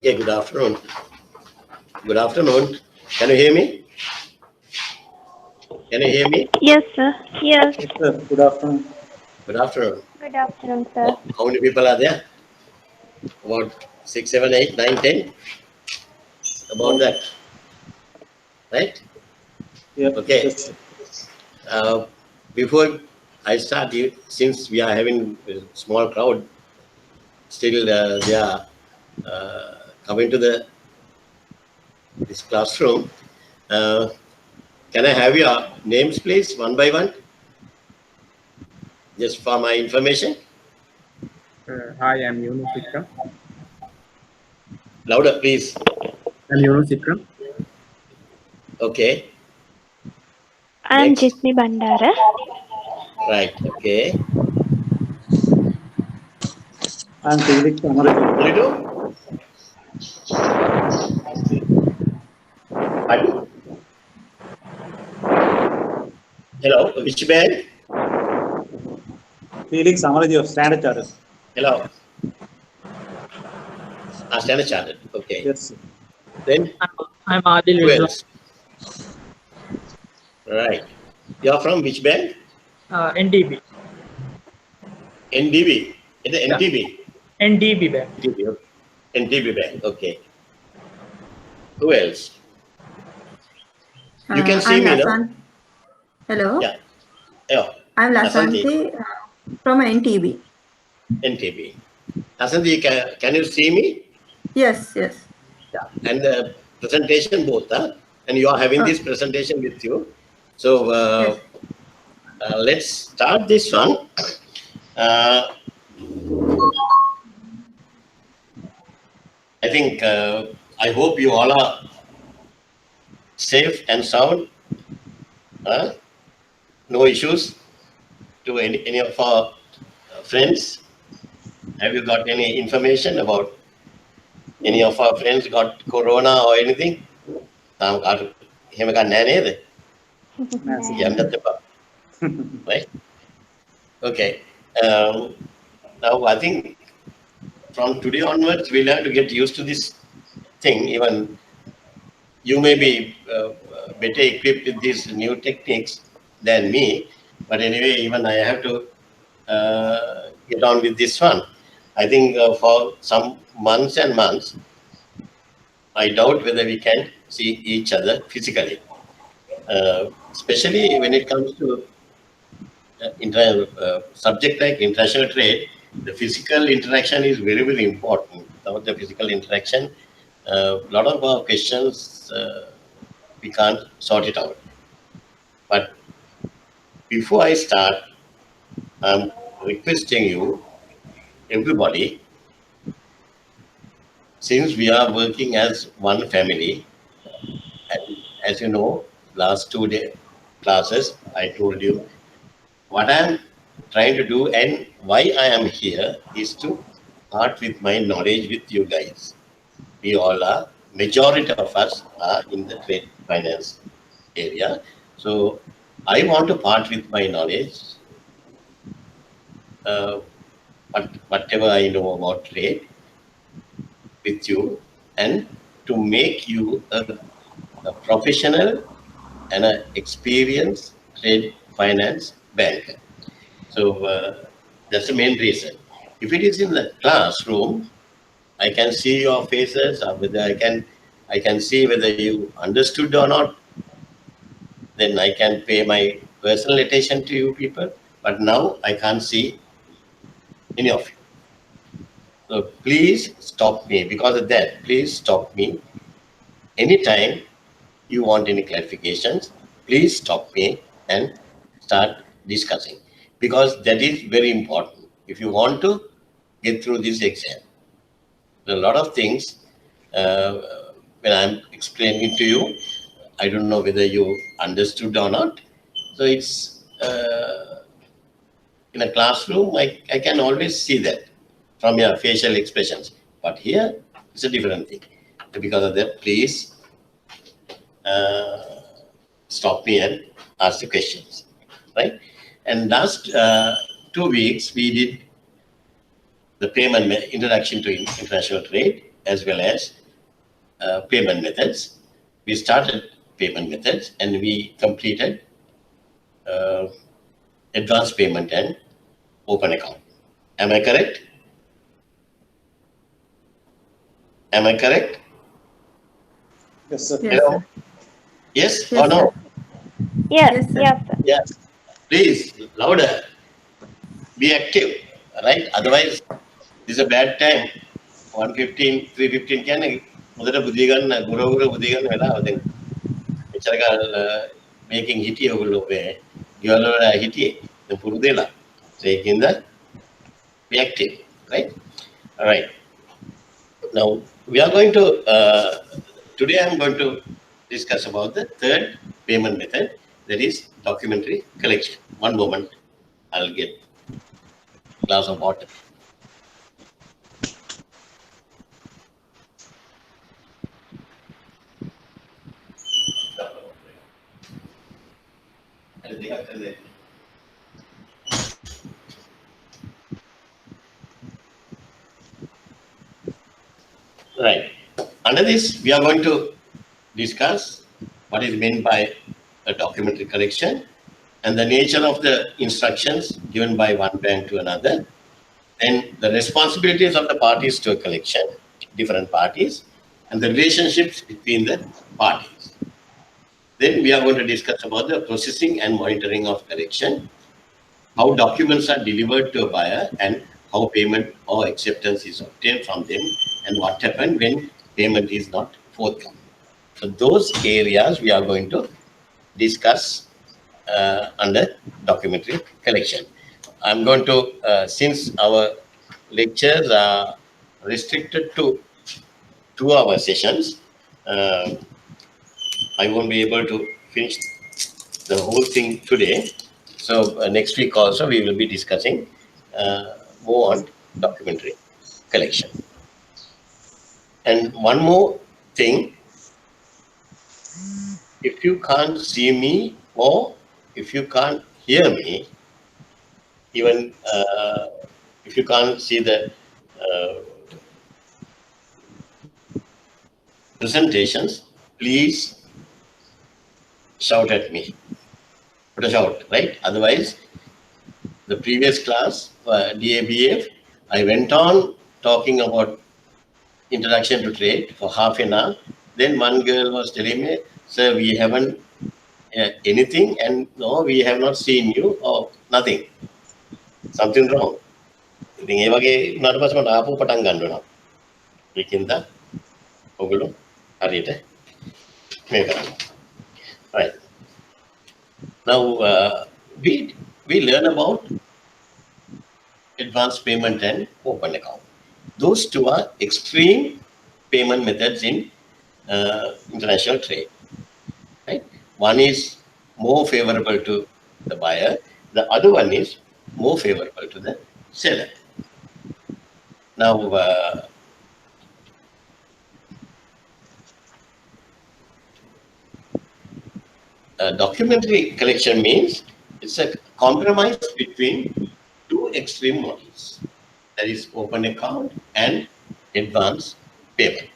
Yeah, good afternoon. Good afternoon. Can you hear me? Can you hear me? Yes, sir. Yes. Yes, sir. Good afternoon. Good afternoon. Good afternoon, sir. How many people are there? About 6, 7, 8, 9, 10. About that, right? Yep. Okay. Yes, sir. Before I start, since we are having a small crowd, still they are coming to this classroom. Uh, can I have your names, please, one by one, just for my information? Hi, I'm Yunus Ikram. Louder, please. I'm Yunus Ikram. Okay. I'm Next. Jitni Bandara. Right. Okay. I'm Felix Amarajit. Will you do? Pardon? Hello, which band? Felix Amarajit of Standard Chartered. Hello. Standard Chartered. Okay. Yes, sir. Then I'm Adil who Rizwan. else? Right. You're from which band? NDB. NDB. Is it Yeah. NTB? NDB bank. NTB. Okay. NTB band. Okay. Who else? You can see I'm me, no? Lasan. Hello, Yeah. Yeah. I'm Asanti. Lasanti from NTB. NTB. Asanti, can you see me? Yes, yes. Yeah. And the presentation both, huh? And you are having Oh, this presentation with you. So yes. let's start this one. Uh, I think, I hope you all are safe and sound. No issues to any of our friends. Have you got any information about any of our friends got corona or anything? Right? Okay. Now I think from today onwards we'll have to get used to this thing. Even you may be better equipped with these new techniques than me, but anyway, even I have to get on with this one. I think for some months and months, I doubt whether we can see each other physically, especially when it comes to subject like international trade. The physical interaction is very, very important. Without the physical interaction, a lot of our questions we can't sort it out. But before I start, I'm requesting you, everybody, since we are working as one family, and as you know, last 2 day classes, I told you what I'm trying to do and why I am here is to part with my knowledge with you guys. We all are, majority of us are in the trade finance area. So I want to part with my knowledge, whatever I know about trade with you, and to make you a professional and an experienced trade finance banker. So that's the main reason. If it is in the classroom, I can see your faces, or whether I can see whether you understood or not. Then I can pay my personal attention to you people. But now I can't see any of you. So please stop me because of that. Please stop me anytime you want any clarifications. Please stop me and start discussing because that is very important. If you want to get through this exam, there are a lot of things uh, when I'm explaining to you, I don't know whether you understood or not. So it's in a classroom, I can always see that from your facial expressions. But here, it's a different thing. Because of that, please uh, stop me and ask the questions, right? And last 2 weeks, we did the payment introduction to international trade. as well as payment methods. We started payment methods and we completed advance payment and open account. Am I correct? Am I correct? Yes, sir. Yes, Hello? sir. Yes or Yes, no? sir. Yes, Yes, sir. yes, sir. Yeah. Please, louder. Be active, right? Otherwise, this is a bad time. 115, 315 කියන්නේ හොඳට බුද්ධිය ගන්න ගුරුවරු බුද්ධිය ගන්න වෙලාව දැන්. මෙච්චර කාල මේකෙන් හිටියේ ඔයගොල්ලෝ ඔය ගෙවල් වල හිටියේ. දැන් පුරුදු වෙලා. ඒකින්ද be active, right? All right. Now we are going to today I am going to discuss about the third payment method, that is documentary collection. One moment, I'll get a glass of water. Right. Under this, we are going to discuss what is meant by a documentary collection and the nature of the instructions given by one bank to another, and the responsibilities of the parties to a collection, different parties, and the relationships between the parties. Then we are going to discuss about the processing and monitoring of collection, how documents are delivered to a buyer, and how payment or acceptance is obtained from them, and what happens when payment is not forthcoming. So those areas we are going to discuss under documentary collection. I'm going to, since our lectures are restricted to 2-hour sessions, I won't be able to finish the whole thing today. So next week also we will be discussing more on documentary collection. And one more thing, if you can't see me or if you can't hear me, even if you can't see the presentations, please shout at me. Put a shout, right? Otherwise, the previous class, DABF, I went on talking about introduction to trade for half an hour. Then one girl was telling me, sir, we haven't anything, and no, we have not seen you or nothing. Something wrong. ඉතින් ඒ වගේ උනාට පස්සේ මට ආපහු පටන් ගන්න වෙනවා. ඒකින්ද ඔයගොල්ලෝ හරියට මේ කරන්න. Right. Now we learn about advance payment and open account. Those two are extreme payment methods in international trade. Right? One is more favorable to the buyer. The other one is more favorable to the seller. Now, documentary collection means it's a compromise between two extreme models, that is open account and advance payment.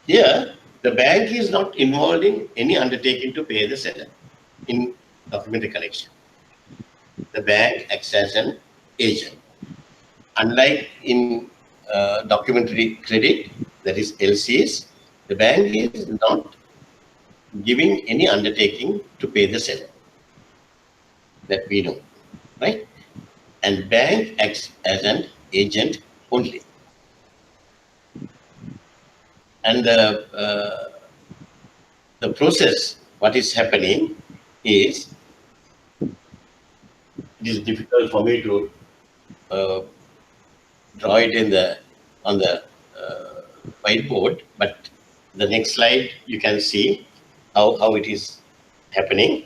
Here, the bank is not involved in any undertaking to pay the seller in documentary collection. The bank acts as an agent. Unlike in documentary credit, that is LCs, the bank is not giving any undertaking to pay the seller, that we know, right? And bank acts as an agent only. And the process, what is happening is, it is difficult for me to draw it on the whiteboard, but the next slide you can see how it is happening.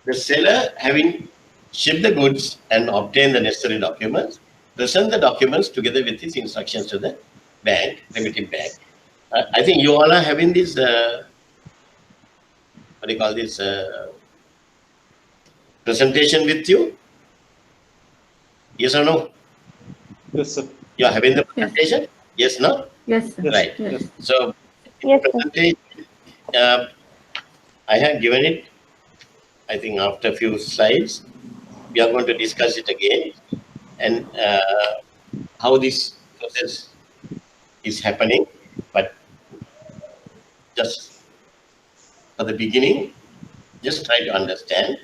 The seller having ship the goods and obtain the necessary documents, present the documents together with his instructions to the bank, remitting bank. I think you all are having this, what do you call this, presentation with you? Yes or no? Yes, sir. You are having the Yes. presentation? Yes, no? Yes, sir. Yes. Right. Yes. So, Yes, sir. presentation, I have given it, I think after a few slides, we are going to discuss it again and how this process is happening. But just for the beginning, just try to understand.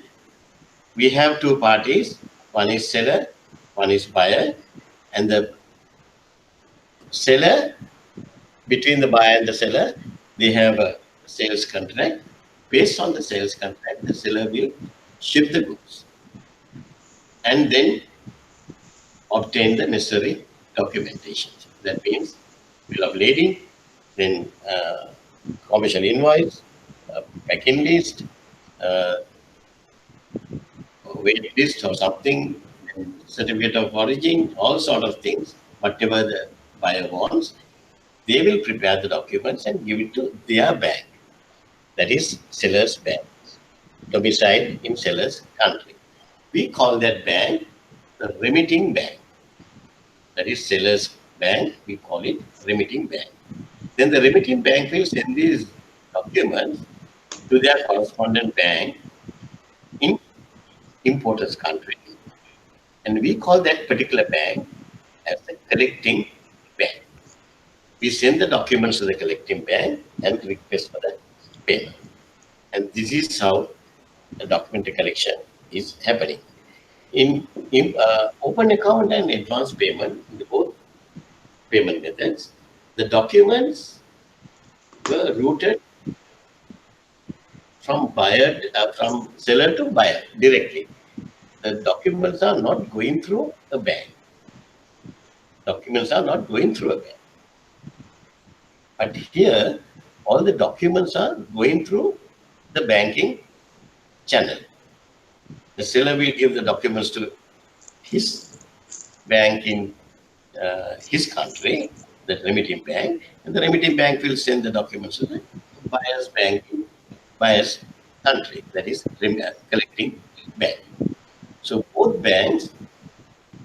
We have two parties. One is seller, one is buyer. And the seller, between the buyer and the seller, they have a sales contract. Based on the sales contract, the seller will ship the goods and then obtain the necessary documentation. That means bill of lading, then commercial invoice, packing list, weight list or something, and certificate of origin, all sort of things, whatever the buyer wants, they will prepare the documents and give it to their bank, that is seller's bank, domiciled in seller's country. We call that bank the remitting bank. That is seller's bank, we call it remitting bank. Then the remitting bank will send these documents to their correspondent bank in importer's country. And we call that particular bank as the collecting bank. We send the documents to the collecting bank and request for the payment. And this is how the document collection is happening. In open account and advance payment, the both payment methods, the documents were routed from from seller to buyer directly. The documents are not going through a bank. Documents are not going through a bank. But here, all the documents are going through the banking channel. The seller will give the documents to his bank in his country, the remitting bank, and the remitting bank will send the documents to the buyer's bank in buyer's country, that is collecting bank. So both banks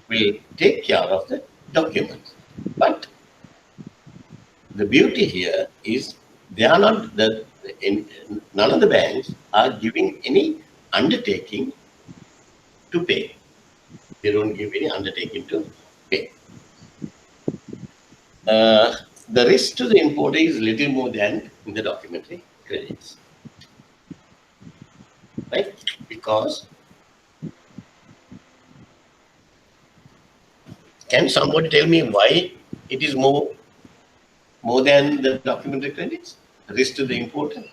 will take care of the documents. But the beauty here is they are not none of the banks are giving any undertaking to pay. They don't give any undertaking to pay. The risk to the importer is little more than in the documentary credits, right? Because can somebody tell me why it is more than the documentary credits? Risk to the importer.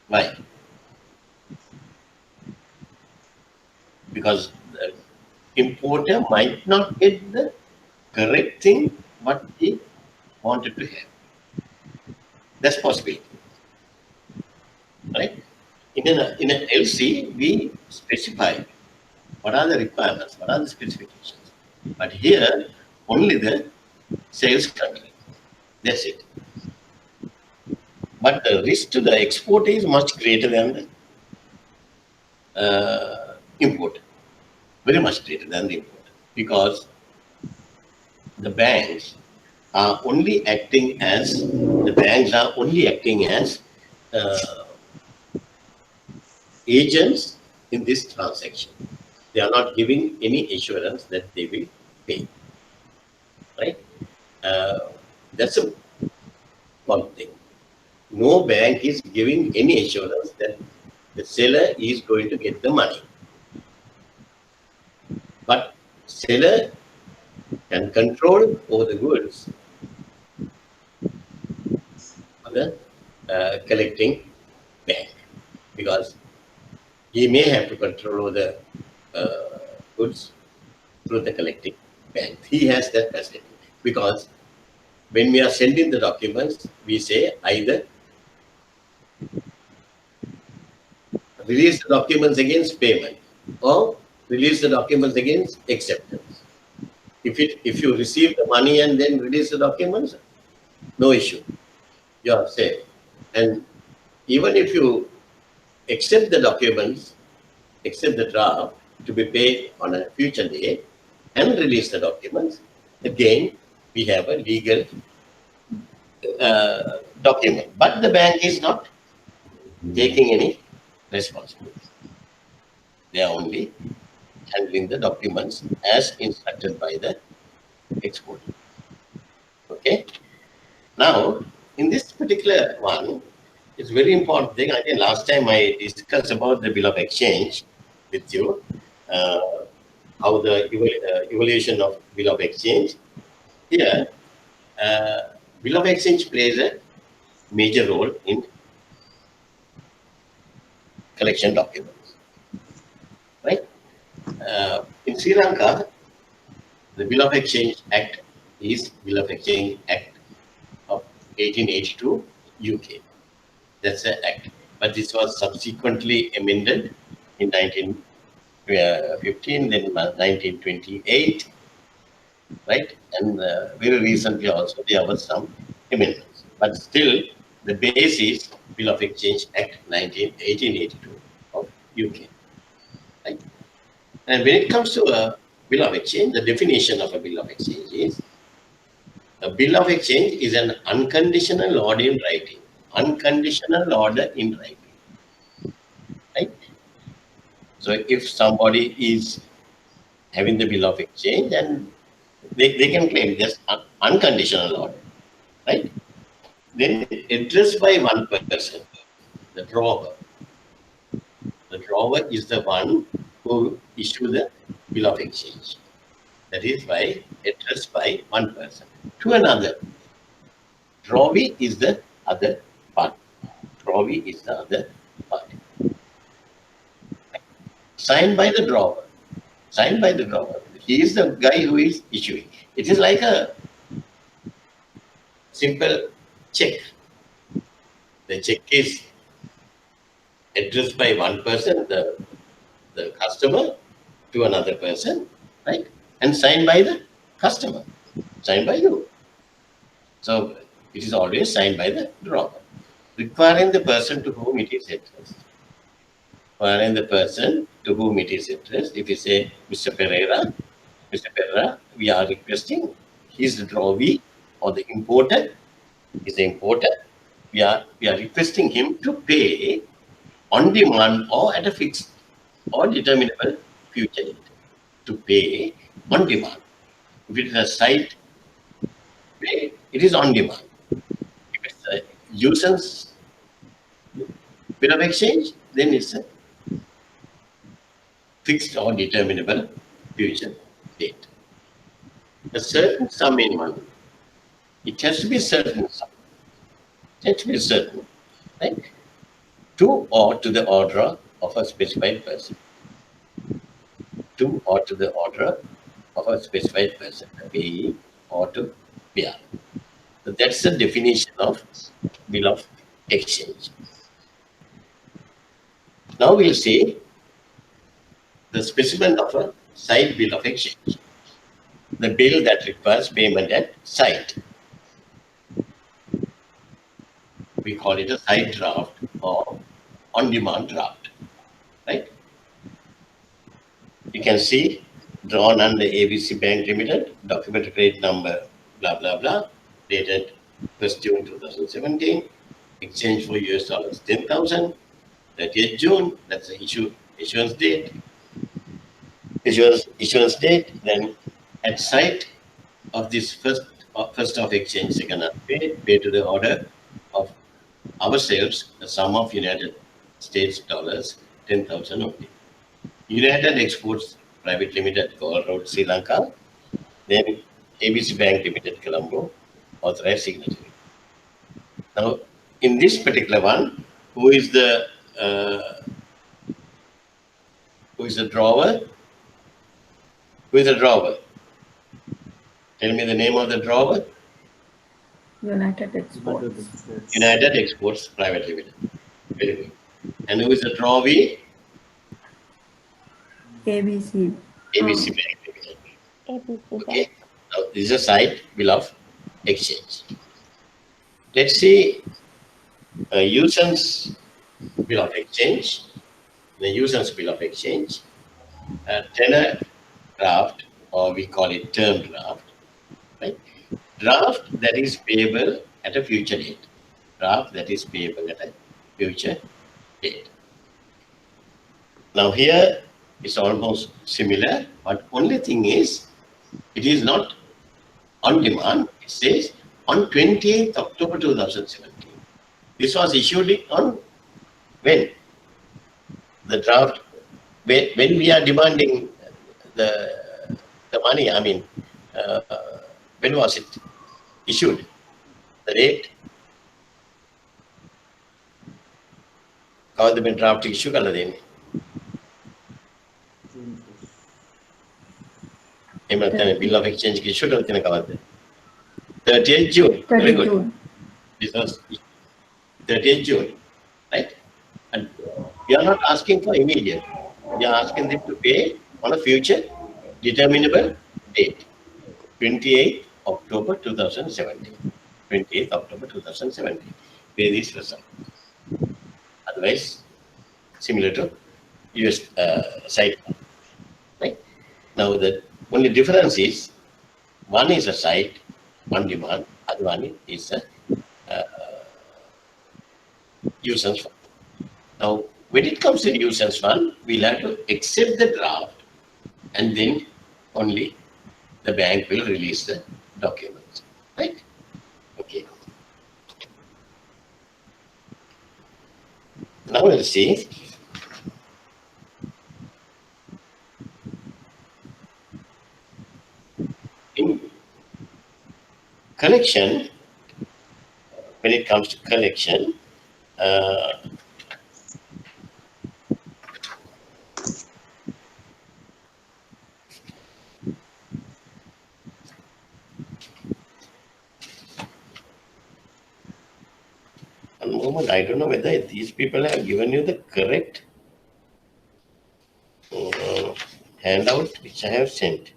Why? Because the importer might not get the correct thing what he wanted to have. That's possibility, right? In an LC, we specify what are the requirements, what are the specifications. But here, only the sales country. That's it. But the risk to the exporter is much greater than the importer. Very much greater than the importer. Because the banks are only acting as agents in this transaction. They are not giving any assurance that they will pay. Right? That's one thing. No bank is giving any assurance that the seller is going to get the money. But seller can control over the goods of the collecting bank, because he may have to control over the goods through the collecting bank. He has that facility, because when we are sending the documents, we say either release the documents against payment or release the documents against acceptance. If you receive the money and then release the documents, no issue. You are safe. And even if you accept the documents, accept the draft to be paid on a future date and release the documents, again, we have a legal document. But the bank is not taking any responsibility. They are only handling the documents as instructed by the exporter. Okay. Now, in this particular one, it's very important thing. I think last time I discussed about the bill of exchange with you, how the evaluation of bill of exchange. Here, bill of exchange plays a major role in collection documents, right? In Sri Lanka, the Bill of Exchange Act is Bill of Exchange Act of 1882 UK. That's the act. But this was subsequently amended in 1915, then 1928, right? And very recently also there were some amendments. But still, the base is Bill of Exchange Act 1882 of UK, right? And when it comes to a bill of exchange, the definition of a bill of exchange is a bill of exchange is an unconditional order in writing. Unconditional order in writing, right? So if somebody is having the bill of exchange, and they can claim just unconditional order, right? Then addressed by one person, the drawer. The drawer is the one who issues the bill of exchange. That is by addressed by one person to another. Drawee is the other party. Drawee is the other party. Signed by the drawer. Signed by the drawer. He is the guy who is issuing. It is like a simple check. The check is addressed by one person, the customer, to another person, right? And signed by the customer, signed by you. So it is always signed by the drawer, requiring the person to whom it is addressed. Requiring the person to whom it is addressed. If you say, Mr. Pereira, we are requesting, he is the drawee or the importer, is the importer. We are requesting him to pay on demand or at a fixed or determinable future date. To pay on demand. If it is a site pay, it is on demand. If it's a nuisance bill of exchange, then it's a fixed or determinable future date. A certain sum in money. It has to be certain sum. It has to be certain, right? To or to the order of a specified person. To or to the order of a specified person, a payee or to payer. So that's the definition of bill of exchange. Now we'll see the specimen of a side bill of exchange. The bill that requires payment at site. We call it a side draft or on-demand draft, right? You can see drawn under ABC Bank Limited, document crate number, blah, blah, blah, dated 1st June 2017, exchange for US dollars 10,000, 30th June, that's the issuance date. Issuance date, then at site of this first of exchange, second unpaid, pay to the order of ourselves the sum of United States dollars 10,000 only. United Exports Private Limited, Gold Road, Sri Lanka. Then ABC Bank Limited, Colombo, authorized signatory. Now, in this particular one, who is the drawer? Who is the drawer? Tell me the name of the drawer. United Exports. United Exports Private Limited. Very good. And who is the drawee? ABC. ABC Bank Limited. ABC Okay. Bank. Now this is a site bill of exchange. Let's see usance bill of exchange. The usance bill of exchange. Tenor draft, or we call it term draft. Right? Draft that is payable at a future date. Draft that is payable at a future date. Now here it's almost similar, but only thing is it is not on demand. It says on 28th October 2017. This was issued on when? The draft, when we are demanding the money, I mean, when was it issued? The date? How the draft issue kala dene? Bill of exchange issue kala dene kawad? 30th June. Very 30th good. June. This was 30th June, right? And we are not asking for immediate. We are asking them to pay on a future determinable date, 28th October 2017. 28th October 2017. Pay this result. Otherwise, similar to US site. Right? Now, the only difference is one is a site, on demand, other one is a usance fund. Now, when it comes to usance fund, we'll have to accept the draft and then only the bank will release the documents. Right? Okay. Now we'll see. In collection, when it comes to collection, one moment, I don't know whether these people have given you the correct handout which I have sent.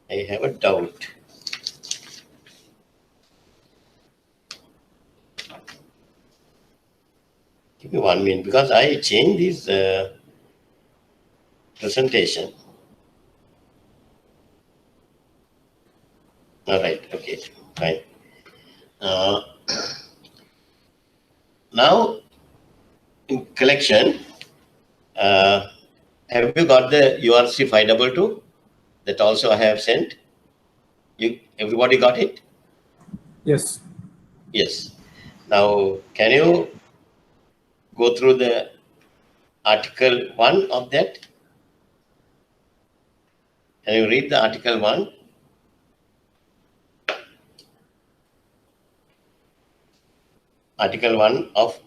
I have a doubt. Give me 1 minute because I changed this presentation. All right, okay, fine. Now, in collection, have you got the URC 522? That also I have sent. Everybody got it? Yes. Yes. Now, can you go through the Article 1 of that? Can you read the Article 1? Article 1 of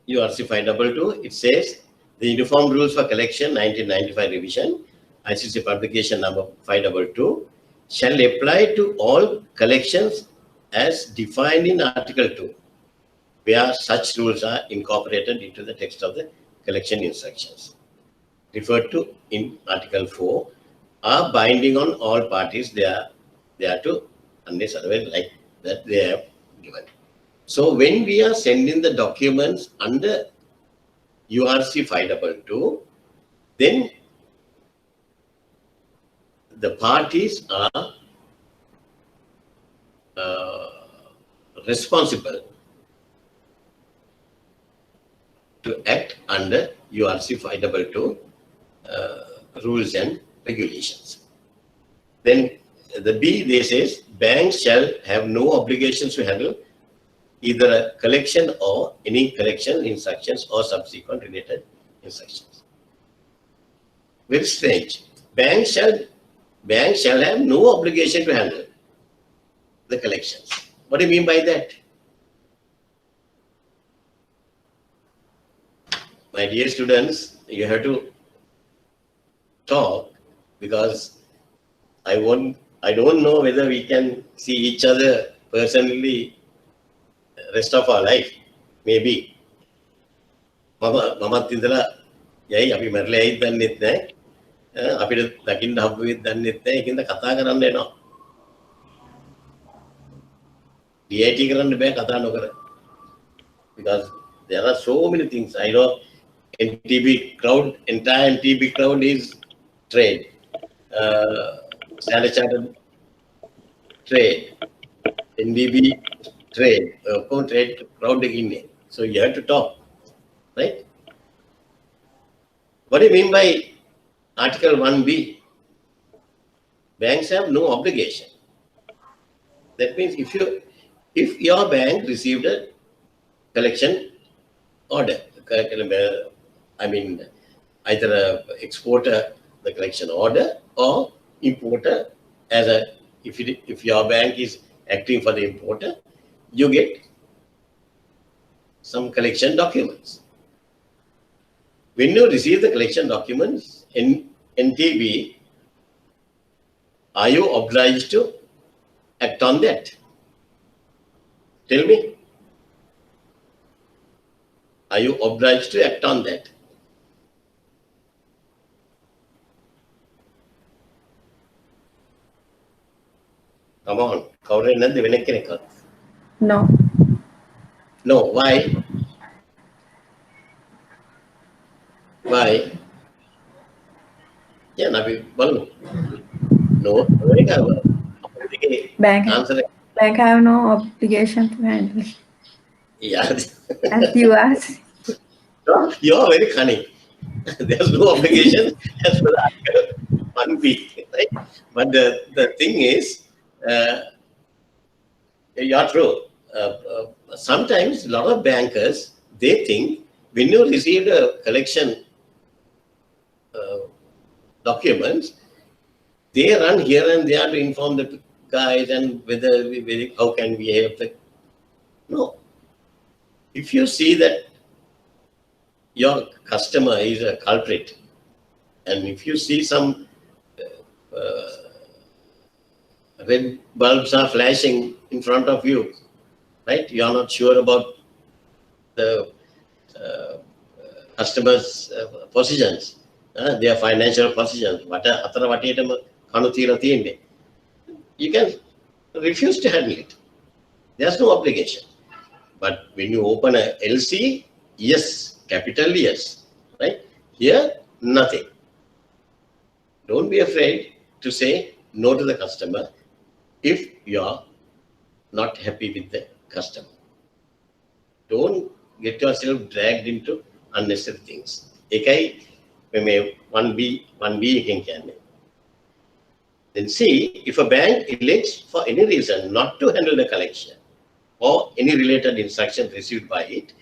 URC 522, it says the Uniform Rules for Collection 1995 revision, ICC publication number 522, shall apply to all collections as defined in Article 2, where such rules are incorporated into the text of the collection instructions. Referred to in Article 4 are binding on all parties they are to, unless otherwise like that they have given. So when we are sending the documents under URC 522, then the parties are responsible to act under URC 522 rules and regulations. Then the B, they says, banks shall have no obligations to handle either a collection or any collection instructions or subsequent related instructions. Very strange. Banks shall have no obligation to handle the collections. What do you mean by that? My dear students, you have to talk because I don't know whether we can see each other personally rest of our life. maybe මමත් ඉඳලා යයි අපි මැරලා යයිද දන්නෙත් නැහැ. අපිට දකින්න හම්බ වෙයිද දන්නෙත් නැහැ. ඒකින්ද කතා කරන්න එනවා. DIT කරන්න බෑ කතා නොකර. Because there are so many things. I know NTB crowd, entire NTB crowd is trade. Standard Chartered trade. NDB trade. Trade crowd again. So you have to talk. Right? What do you mean by Article 1B? Banks have no obligation. That means if your bank received a collection order, I mean either a exporter the collection order or importer as a if your bank is acting for the importer, you get some collection documents. When you receive the collection documents in NTB, are you obliged to act on that? Tell me. Are you obliged to act on that? Come on. No. No. Why? Why? Yeah, Nabi, Balu. No. Answer. Bank have no obligation to handle. Yeah. As you asked. You are very cunning. There's no obligation as per the Article 1B, right? But the thing is, you're true. Sometimes a lot of bankers, they think when you receive a collection documents, they run here and there to inform the guys and how can we help the. No. If you see that your customer is a culprit, and if you see some red bulbs are flashing in front of you, right? You are not sure about the customer's positions, their financial positions. You can refuse to handle it. There's no obligation. But when you open a LC, yes, capital yes, right? Here, nothing. Don't be afraid to say no to the customer if you're not happy with the customer. Don't get yourself dragged into unnecessary things. Ekai, 1B can. Then see, if a bank elects for any reason not to handle the collection or any related instruction received by it,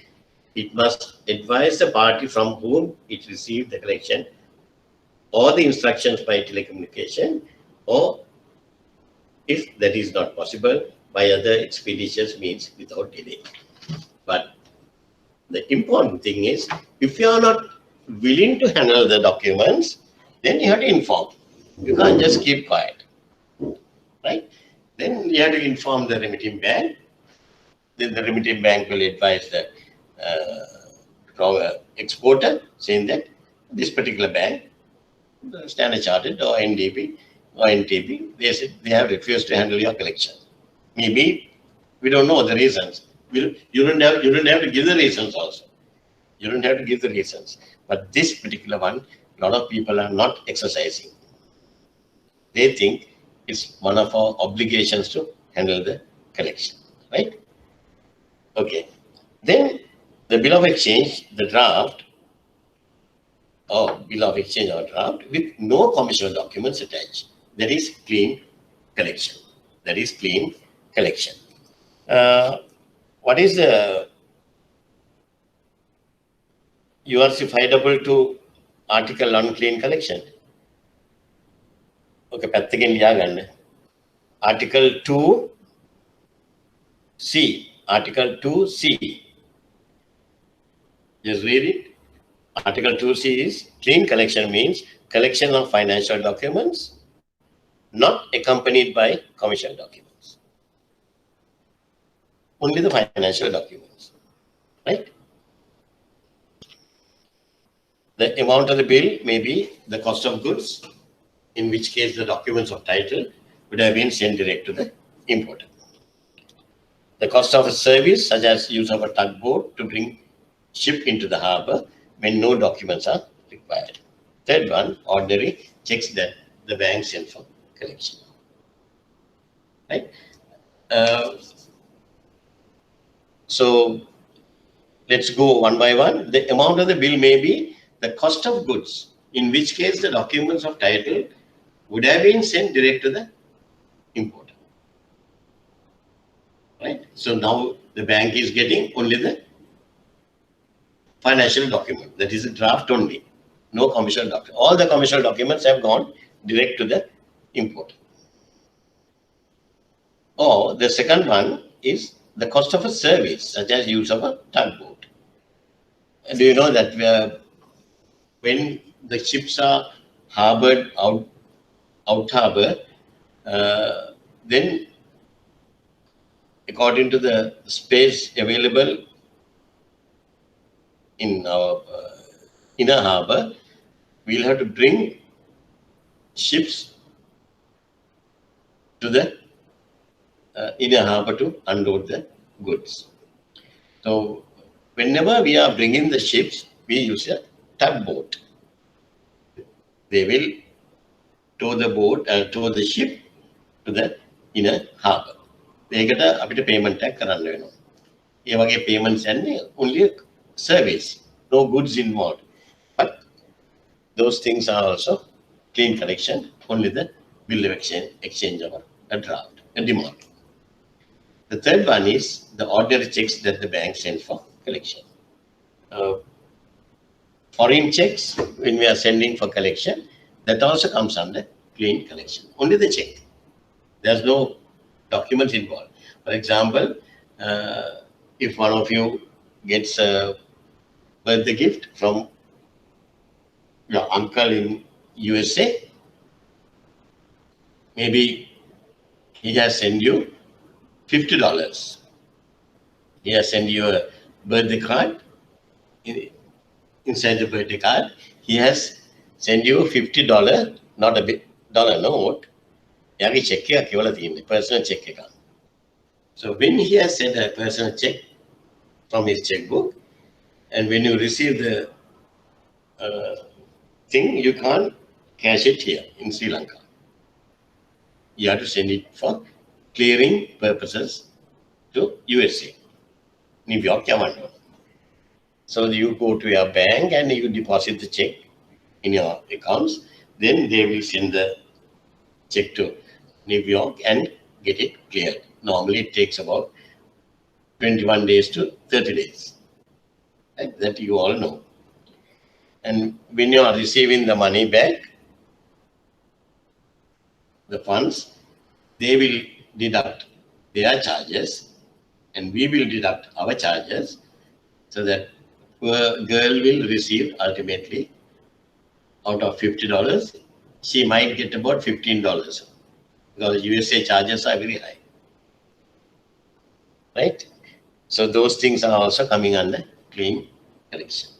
it must advise the party from whom it received the collection or the instructions by telecommunication, or if that is not possible, by other expeditious means without delay. But the important thing is, if you are not willing to handle the documents, then you have to inform. You can't just keep quiet, right? Then you have to inform the remitting bank. Then the remitting bank will advise the exporter, saying that this particular bank, the Standard Chartered or NDB or NTB, they said they have refused to handle your collection. Maybe we don't know the reasons. You don't have to give the reasons also. You don't have to give the reasons. But this particular one, a lot of people are not exercising. They think it's one of our obligations to handle the collection, right? Okay. Then the bill of exchange, the draft, or bill of exchange or draft with no commercial documents attached. That is clean collection. That is clean collection. What is the URC 522 article on clean collection? Okay, පැත්තකින් ලියාගන්න. Article 2C. Article 2C. Just read it. Article 2C is clean collection means collection of financial documents not accompanied by commercial documents. Only the financial documents. right? The amount of the bill may be the cost of goods, in which case the documents of title would have been sent direct to the importer. The cost of a service, such as use of a tugboat to bring ship into the harbor when no documents are required. Third one, ordinary checks that the bank sent for collection. Right? So let's go one by one. The amount of the bill may be the cost of goods, in which case the documents of title would have been sent direct to the importer. Right? So now the bank is getting only the financial document, that is a draft only, no commercial document. All the commercial documents have gone direct to the importer. Or the second one is the cost of a service, such as use of a tugboat. Do you know that when the ships are harbored out harbor, then according to the space available in our inner harbor, we'll have to bring ships to the inner harbor to unload the goods. So whenever we are bringing the ships, we use a tugboat. They will tow the ship to the inner harbor. ඒකට අපිට payment එකක් කරන්න වෙනවා. ඒ වගේ payments යන්නේ only a service, no goods involved. But those things are also clean collection, only the bill of exchange of a draft, a demand. The third one is the ordinary checks that the bank sends for collection. Foreign checks, when we are sending for collection, that also comes under clean collection. Only the check. There's no documents involved. For example, if one of you gets a birthday gift from your uncle in USA, maybe he has sent you $50. He has sent you a birthday card. Inside the birthday card, he has sent you $50, not a dollar note. එයාගේ check එකක් කියලා තියෙන්නේ, personal check එකක්. So when he has sent a personal check from his checkbook, and when you receive the thing, you can't cash it here in Sri Lanka. You have to send it for clearing purposes to USA, New York, Yamando. So you go to your bank and you deposit the check in your accounts. Then they will send the check to New York and get it cleared. Normally it takes about 21 days to 30 days. Right? That you all know. And when you are receiving the money back, the funds, they will deduct their charges and we will deduct our charges, so that poor girl will receive ultimately out of $50, she might get about $15, because USA charges are very high. Right? So those things are also coming under clean collection.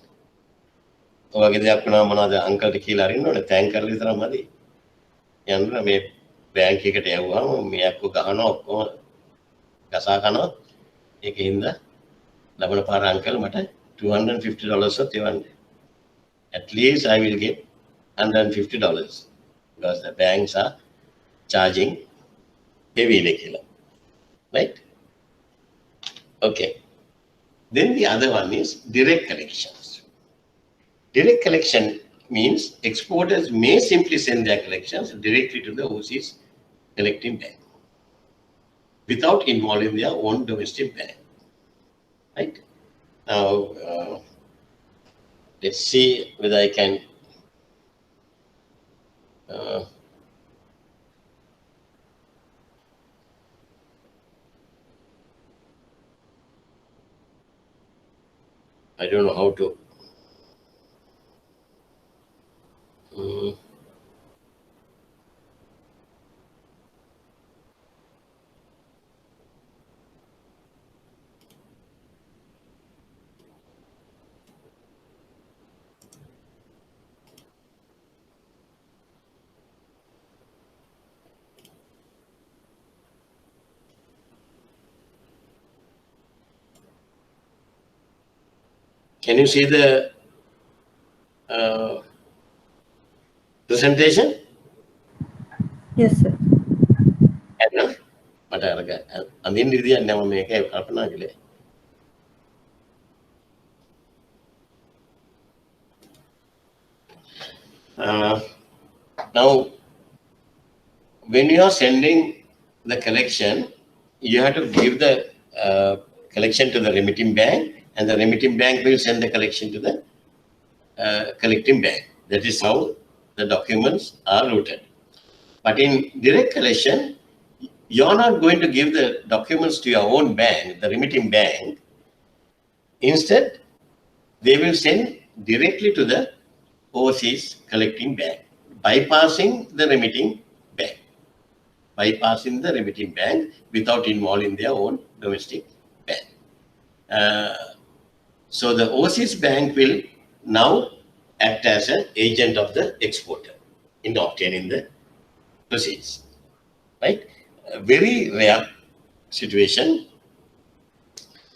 ඔයගේ දෙයක් වුණා මොනවාද අංකල්ට කියලා අරින්න ඕනේ, thank කරලා විතරක් මදි. යන්න මේ බැංක් එකට යවුවාම මෙයාකෝ ගහනවා ඔක්කොම ගසා කනවා. ඒකින්ද ලබන පාර අංකල් මට $250 ඔත් එවන්න. At least I will get $150, because the banks are charging heavily. Right? Okay. Then the other one is direct collections. Direct collection means exporters may simply send their collections directly to the overseas collecting bank without involving their own domestic bank. Right? Now, let's see whether I can I don't know how to Can you see the presentation? Yes, sir. Enough? මට අරග අඳින්න විදියක් නෑ මම මේක කල්පනා කළේ. Now, when you are sending the collection, you have to give the collection to the remitting bank, and the remitting bank will send the collection to the collecting bank. That is how the documents are routed. But in direct collection, you are not going to give the documents to your own bank, the remitting bank. Instead, they will send directly to the overseas collecting bank, bypassing the remitting bank. Bypassing the remitting bank without involving their own domestic bank. So the overseas bank will now act as an agent of the exporter in obtaining the proceeds. Right? A very rare situation.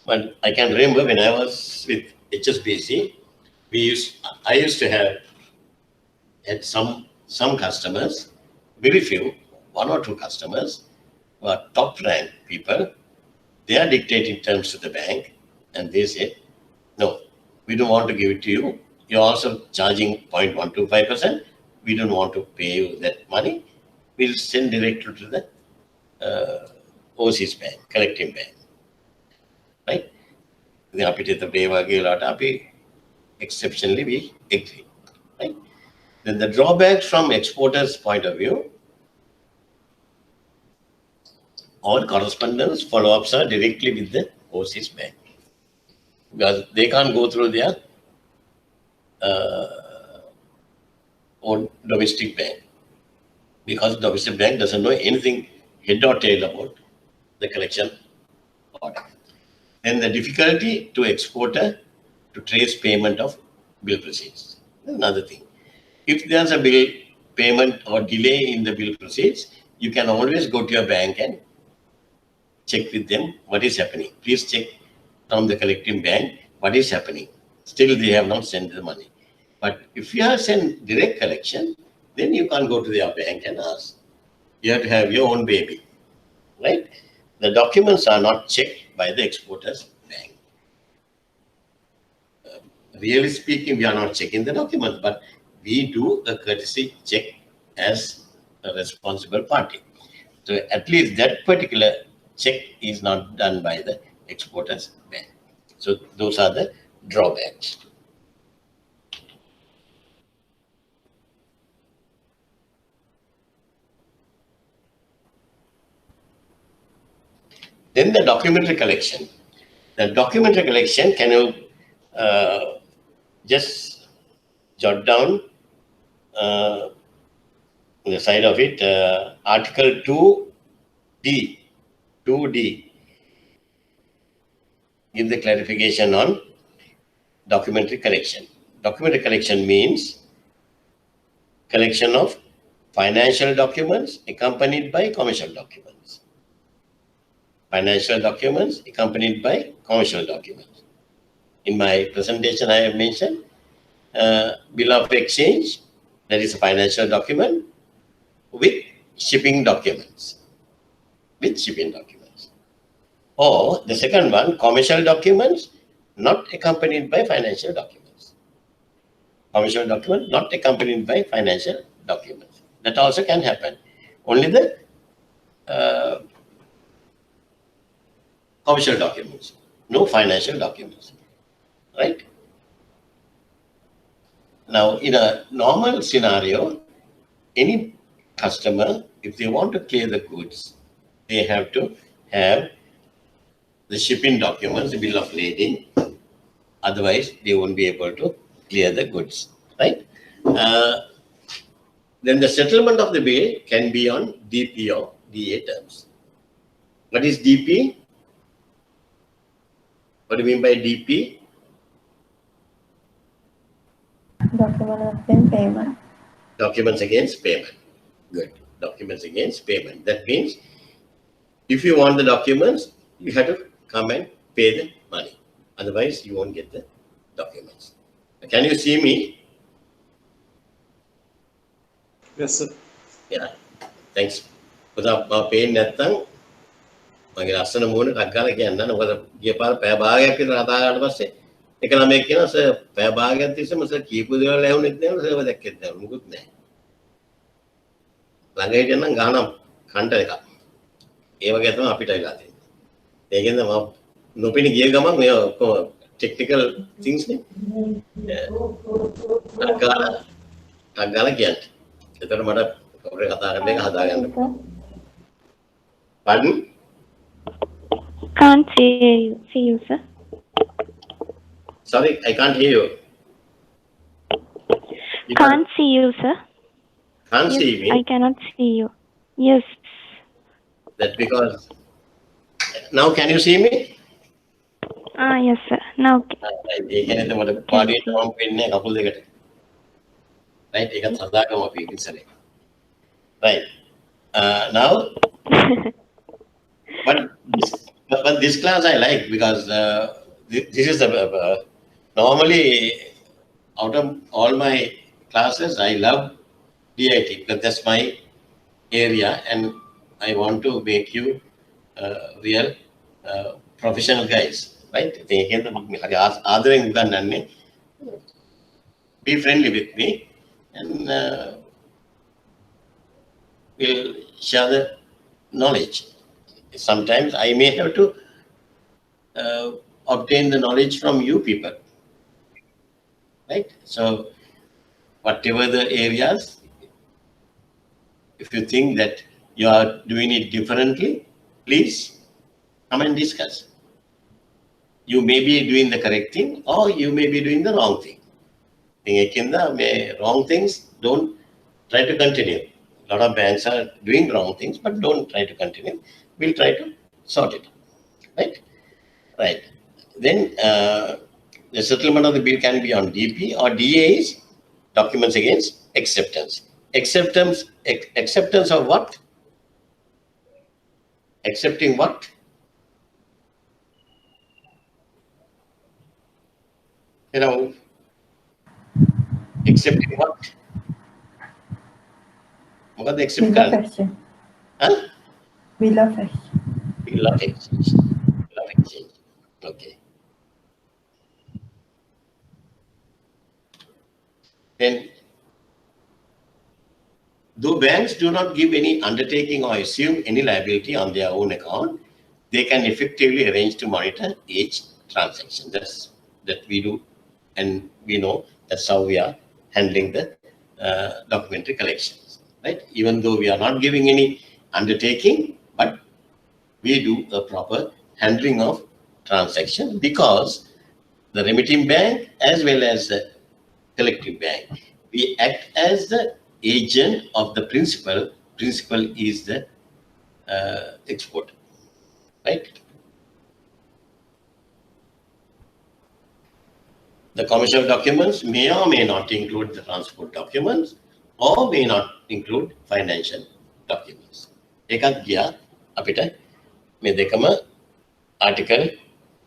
But I can remember when I was with HSBC, I used to have had some customers, very few, 1 or 2 customers who are top ranked people. They are dictating terms to the bank, and they say, no, we don't want to give it to you. You're also charging 0.125%. We don't want to pay you that money. We'll send directly to the overseas bank, collecting bank. Right? Exceptionally, we agree. Right? Then the drawbacks from exporters' point of view, all correspondence follow-ups are directly with the overseas bank, because they can't go through their own domestic bank, because domestic bank doesn't know anything head or tail about the collection order. Then the difficulty to exporter to trace payment of bill proceeds. Another thing, if there's a bill payment or delay in the bill proceeds, you can always go to your bank and check with them what is happening. Please check from the collecting bank what is happening. Still, they have not sent the money. But if you have sent direct collection, then you can't go to their bank and ask. You have to have your own baby, right? The documents are not checked by the exporter's bank. Really speaking, we are not checking the documents, but we do a courtesy check as a responsible party. So at least that particular check is not done by the exporter's bank. So those are the drawbacks. Then the documentary collection. The documentary collection, can you just jot down on the side of it, Article 2D. 2D. Give the clarification on documentary collection. Documentary collection means collection of financial documents accompanied by commercial documents. Financial documents accompanied by commercial documents. In my presentation, I have mentioned bill of exchange, that is a financial document with shipping documents. With shipping documents. Or the second one, commercial documents not accompanied by financial documents. Commercial document not accompanied by financial documents. That also can happen. Only the commercial documents, no financial documents, right? Now, in a normal scenario, any customer, if they want to clear the goods, they have to have the shipping documents, the bill of lading. Otherwise, they won't be able to clear the goods, right? Then the settlement of the bill can be on DP or DA terms. What is DP? What do you mean by DP? Document against payment. Documents against payment. Good. Documents against payment. That means if you want the documents, you have to come and pay the money. Otherwise, you won't get the documents. Can you see me? Yes, sir. Yeah, thanks. මම පේන්නේ නැත්තම් මගේ ලස්සන මූණ ටක් ගාලා කියන්න. මොකද ගිය පාර පැය භාගයක් විතර කතා කරාට පස්සේ එක ළමයෙක් කියනවා සර් පැය භාගයක් තිස්සේම සර් කීප දේවල් ඇහුනෙත් නැහැ සර්ව දැක්කෙත් නැහැ මොකුත් නැහැ. ළඟ හිටියනම් ගහනම් කන්ට එකක්. ඒ වගේ තමයි අපිට වෙලා තියෙන්නේ. ඒකෙන්ද මම නොපෙනී ගිය ගමන් මේ ඔක්කොම ටෙක්නිකල් things නේ. ටක් ගාලා කියන්න. එතකොට මට කවුරු කතා කරන එක හදාගන්න. Pardon? Can't see you, sir. Sorry, I can't hear you. Can't see you, sir. Can't see me. I cannot see you. Yes. That's because now can you see me? Yes, sir. Now, okay. ඒ කියන්නේ මට පාඩියට මම වෙන්නේ කකුල් දෙකට. Right, ඒකත් හදාගමු අපි ඉස්සරේ. Right. Now but this class I like because this is the normally out of all my classes I love DIT because that's my area and I want to make you real professional guys, right? Be friendly with me and we'll share the knowledge. Sometimes I may have to obtain the knowledge from you people, right? So whatever the areas, if you think that you are doing it differently, please come and discuss. You may be doing the correct thing or you may be doing the wrong thing. Wrong things, don't try to continue. A lot of banks are doing wrong things, but don't try to continue. We'll try to sort it, right? Right. Then the settlement of the bill can be on DP or DA is documents against acceptance. Acceptance of what? Accepting what? You know, accepting what? What the accept? Bill of exchange. Huh? Bill of exchange. Bill of exchange. Bill of exchange. Okay. Then, though banks do not give any undertaking or assume any liability on their own account, they can effectively arrange to monitor each transaction. That we do, and we know that's how we are handling the documentary collections, right? Even though we are not giving any undertaking, but we do a proper handling of transactions because the remitting bank as well as the collective bank, we act as the agent of the principal. Principal is the exporter, right? The commercial documents may or may not include the transport documents or may not include financial documents. එකක් ගියා අපිට මේ දෙකම article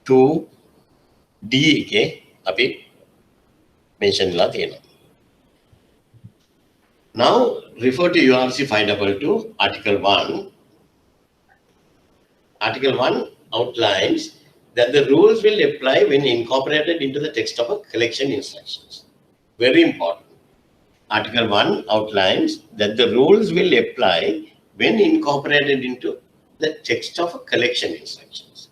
2D එකේ අපි mention ලා තියෙනවා. Now refer to URC 522 article 1. Article 1 outlines that the rules will apply when incorporated into the text of a collection instructions. Very important. Article 1 outlines that the rules will apply when incorporated into the text of a collection instructions.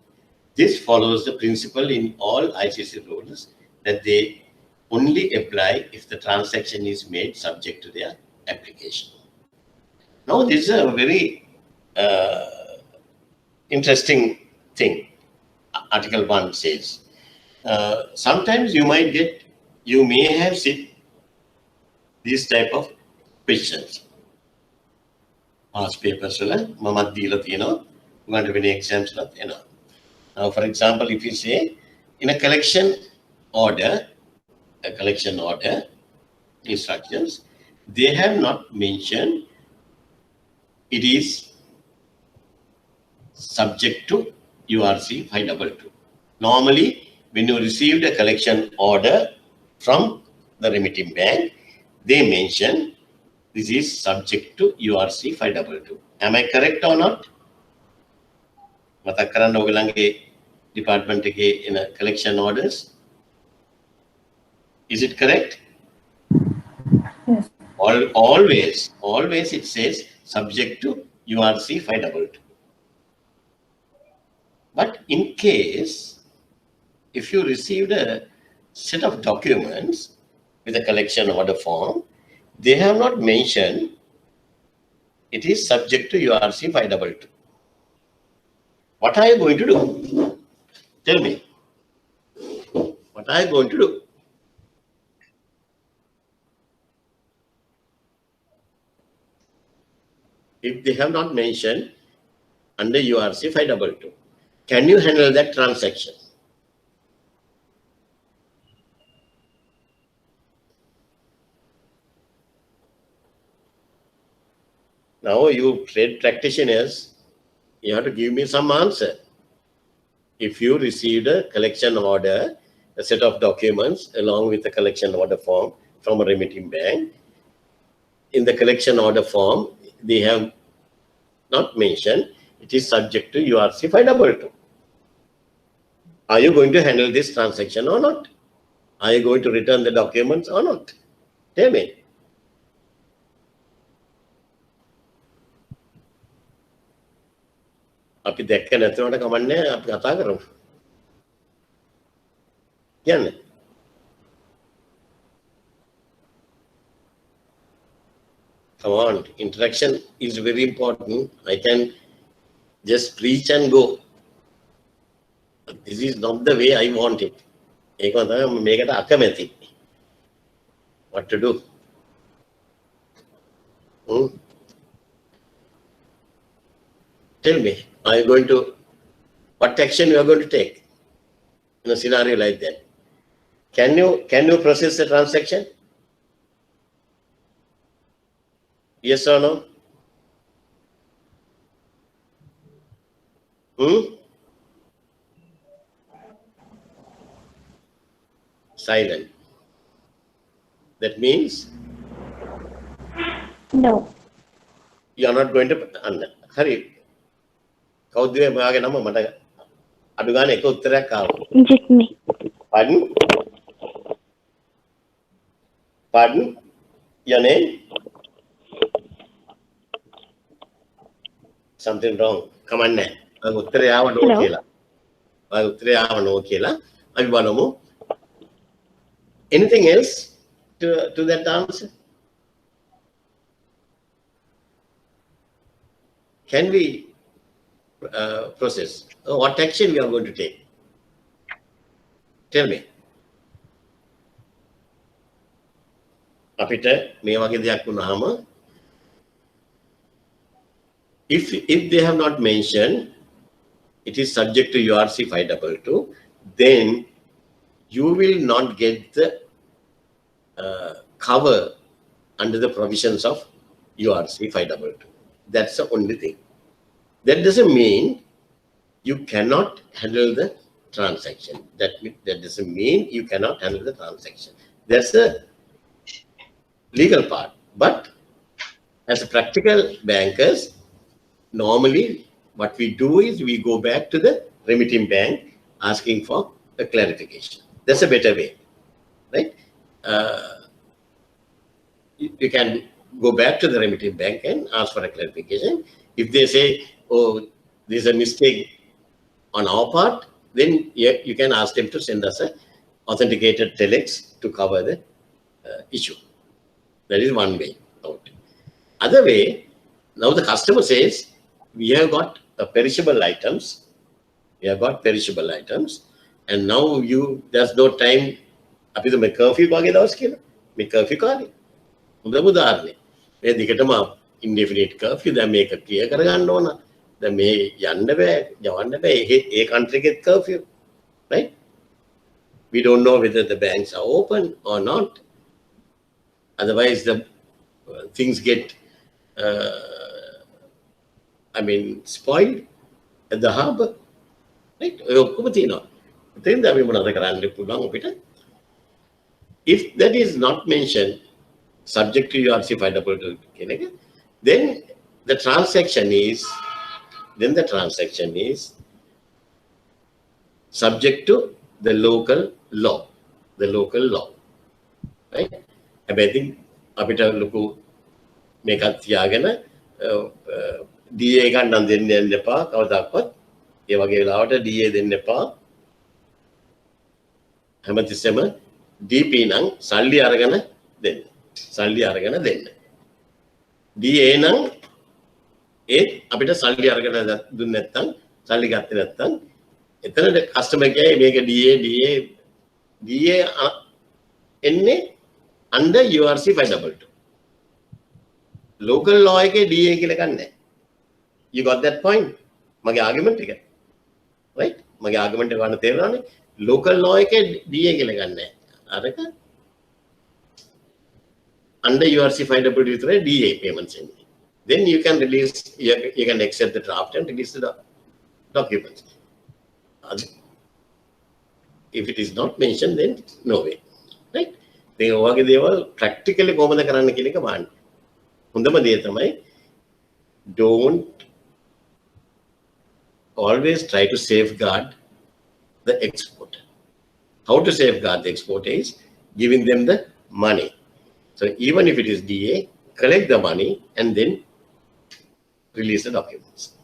This follows the principle in all ICC rules that they only apply if the transaction is made subject to their application. Now, this is a very interesting thing. Article 1 says, sometimes you may have seen these type of questions. Past papers, මමත් දීලා තියෙනවා. උගන්ට වෙන exams ලත් එනවා. Now, for example, if you say, in a collection order instructions, they have not mentioned it is subject to URC 522. Normally, when you received a collection order from the remitting bank, they mention this is subject to URC 522. Am I correct or not? මතක් කරන්න ඔයගලගේ department එකේ in a collection orders. Is it correct? Yes. Always it says subject to URC 522. But in case if you received a set of documents with a collection order form, they have not mentioned it is subject to URC 522. What are you going to do? Tell me. What are you going to do? If they have not mentioned under URC 522, can you handle that transaction? Now, you trade practitioners, you have to give me some answer. If you received a collection order, a set of documents along with a collection order form from a remitting bank, in the collection order form, they have not mentioned it is subject to URC 522. Are you going to handle this transaction or not? Are you going to return the documents or not? Tell me. අපි දැක්ක නැතුවට කමන්නේ අපි කතා කරමු. කියන්නේ. Come on, interaction is very important. I can just preach and go. This is not the way I want it. ඒකම තමයි මේකට අකමැති. What to do? Tell me, are you going to, what action you are going to take in a scenario like that? Can you process the transaction? Yes or no? Silent. That means No. you are not going to hurry. කවුද ඔයාගේ නම මට අඩු ගන්න එක උත්තරයක් ආවා. Jitme. Pardon? Your name? Something wrong. Come on now. ඔයාගේ උත්තරය ආව නෝ Hello. කියලා. ඔයාගේ උත්තරය ආව නෝ කියලා. අපි බලමු. Anything else to that answer? Can we process? What action we are going to take? Tell me. අපිට මේ වගේ දෙයක් වුණාම if they have not mentioned it is subject to URC 522, then you will not get the cover under the provisions of URC 522. That's the only thing. That doesn't mean you cannot handle the transaction. That doesn't mean you cannot handle the transaction. That's the legal part. But as a practical bankers, normally what we do is we go back to the remitting bank asking for a clarification. That's a better way, right? You can go back to the remitting bank and ask for a clarification. If they say, oh, there's a mistake on our part, then you can ask them to send us a authenticated telex to cover the issue. That is one way out. Other way, now the customer says, we have got perishable items. We have got perishable items. And now there's no time. අපි මේ curfew වගේ දවස් කියලා. මේ curfew කාලේ. හොඳම උදාහරණය. මේ දිගටම indefinite curfew දැන් මේක ක්ලියර් කරගන්න ඕන. දැන් මේ යන්න බෑ, යවන්න බෑ. ඒ country එකේ curfew, right? We don't know whether the banks are open or not. Otherwise, the things get, spoiled at the harbor, right? Then we මොනවද කරන්න පුළුවන් අපිට? If that is not mentioned, subject to URC522 කියන එක, then the transaction is subject to the local law. Right? හැබැයි ඉතින් අපිට ලොකු මේකත් තියාගෙන DA එකක් නම් දෙන්න යන්න එපා කවදාවත්. ඒ වගේ වෙලාවට DA දෙන්න එපා. හැමතිස්සෙම DP නම් සල්ලි අරගෙන දෙන්න. DA නම් ඒත් අපිට සල්ලි අරගෙන දුන්නේ නැත්නම් සල්ලි ගත්තේ නැත්නම් එතන කස්ටමර් කියයි මේක DA එන්නේ under URC 522. Local law එකේ DA කියලා ගන්නෑ. You got that point? මගේ argument එක. Right? මගේ argument එක ගන්න තේරෙනවනේ. Local law එකේ DA කියලා ගන්නෑ. අරක under URC 522 විතරයි DA payments එන්නේ. Then you can release, you can accept the draft and release the documents. If it is not mentioned, then no way. Right? They වගේ දේවල් practically කොහොමද කරන්න කියන එක බලන්න. හොඳම දේ තමයි don't always try to safeguard the exporter. How to safeguard the exporter is giving them the money. So even if it is DA, collect the money and then release the documents.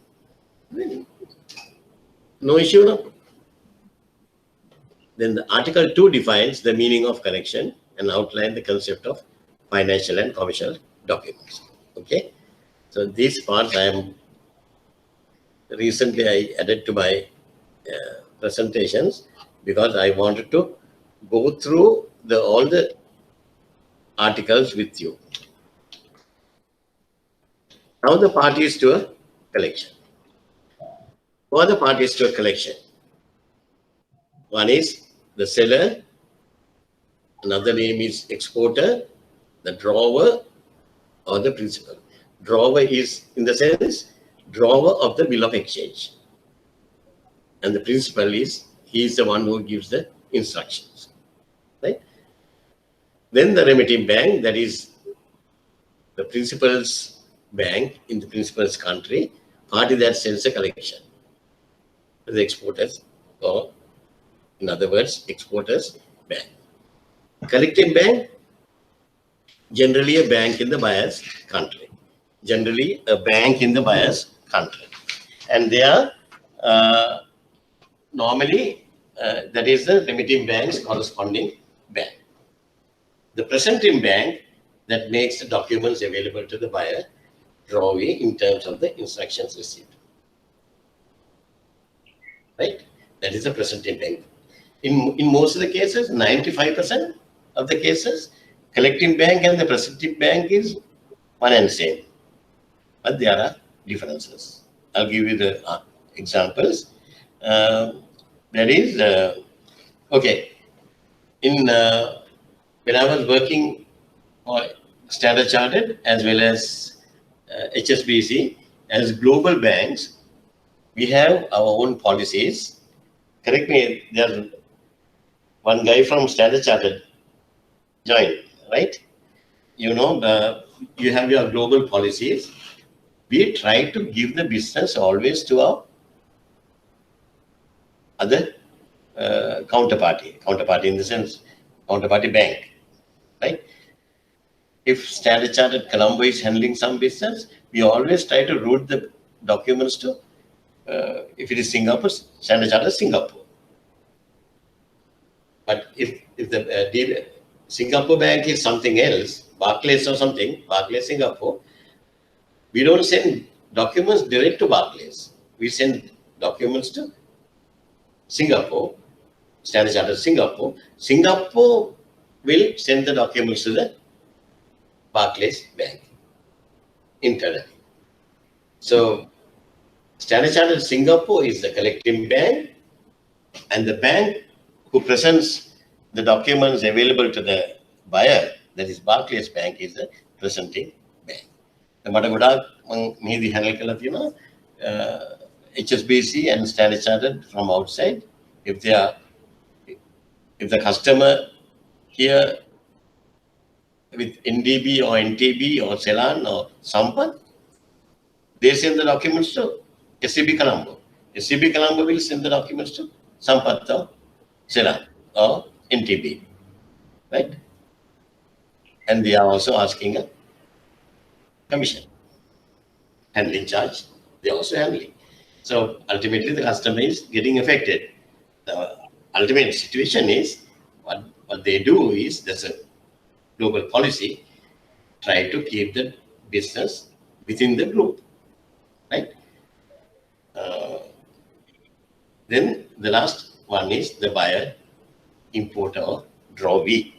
No issue, no? Then the Article 2 defines the meaning of collection and outline the concept of financial and commercial documents. Okay, so these parts I added to my presentations because I wanted to go through all the articles with you. Now the parties to a collection. Who are the parties to a collection? One is the seller, another name is exporter, the drawer, or the principal. Drawer is, in the sense, drawer of the bill of exchange. And the principal is, he is the one who gives the instructions. Right? Then the remitting bank, that is the principal's bank in the principal's country, party that sends a collection. The exporters, or in other words, exporters bank. Collecting bank, generally a bank in the buyer's country. And they are normally, that is the remitting bank's corresponding bank. The presenting bank that makes the documents available to the buyer, drawee in terms of the instructions received. Right? That is the presenting bank. In most of the cases, 95% of the cases, collecting bank and the presenting bank is one and same. But there are differences. I'll give you the examples. That is, okay, when I was working for Standard Chartered as well as HSBC, as global banks, we have our own policies. Correct me, there's one guy from Standard Chartered joined, right? You know, you have your global policies. We try to give the business always to our other counterparty in the sense, counterparty bank, right? If Standard Chartered Colombo is handling some business, we always try to route the documents to, if it is Singapore, Standard Chartered Singapore. But if the Singapore bank is something else, Barclays or something, Barclays Singapore, we don't send documents direct to Barclays. We send documents to Singapore, Standard Chartered Singapore. Singapore will send the documents to the Barclays bank internally. So Standard Chartered Singapore is the collecting bank, and the bank who presents the documents available to the buyer, that is Barclays Bank, is the presenting bank. The Mahidi handle HSBC and Standard Chartered from outside, if they are If the customer here with NDB or NTB or Ceylon or Sampan, they send the documents to SCB Colombo. SCB Colombo will send the documents to Sampath or Ceylon or NTB, right? And they are also asking a commission. Handling charge, they are also handling. So ultimately the customer is getting affected. The ultimate situation is what they do is there's a global policy, try to keep the business within the group, right? Then the last one is the buyer, importer or drawee.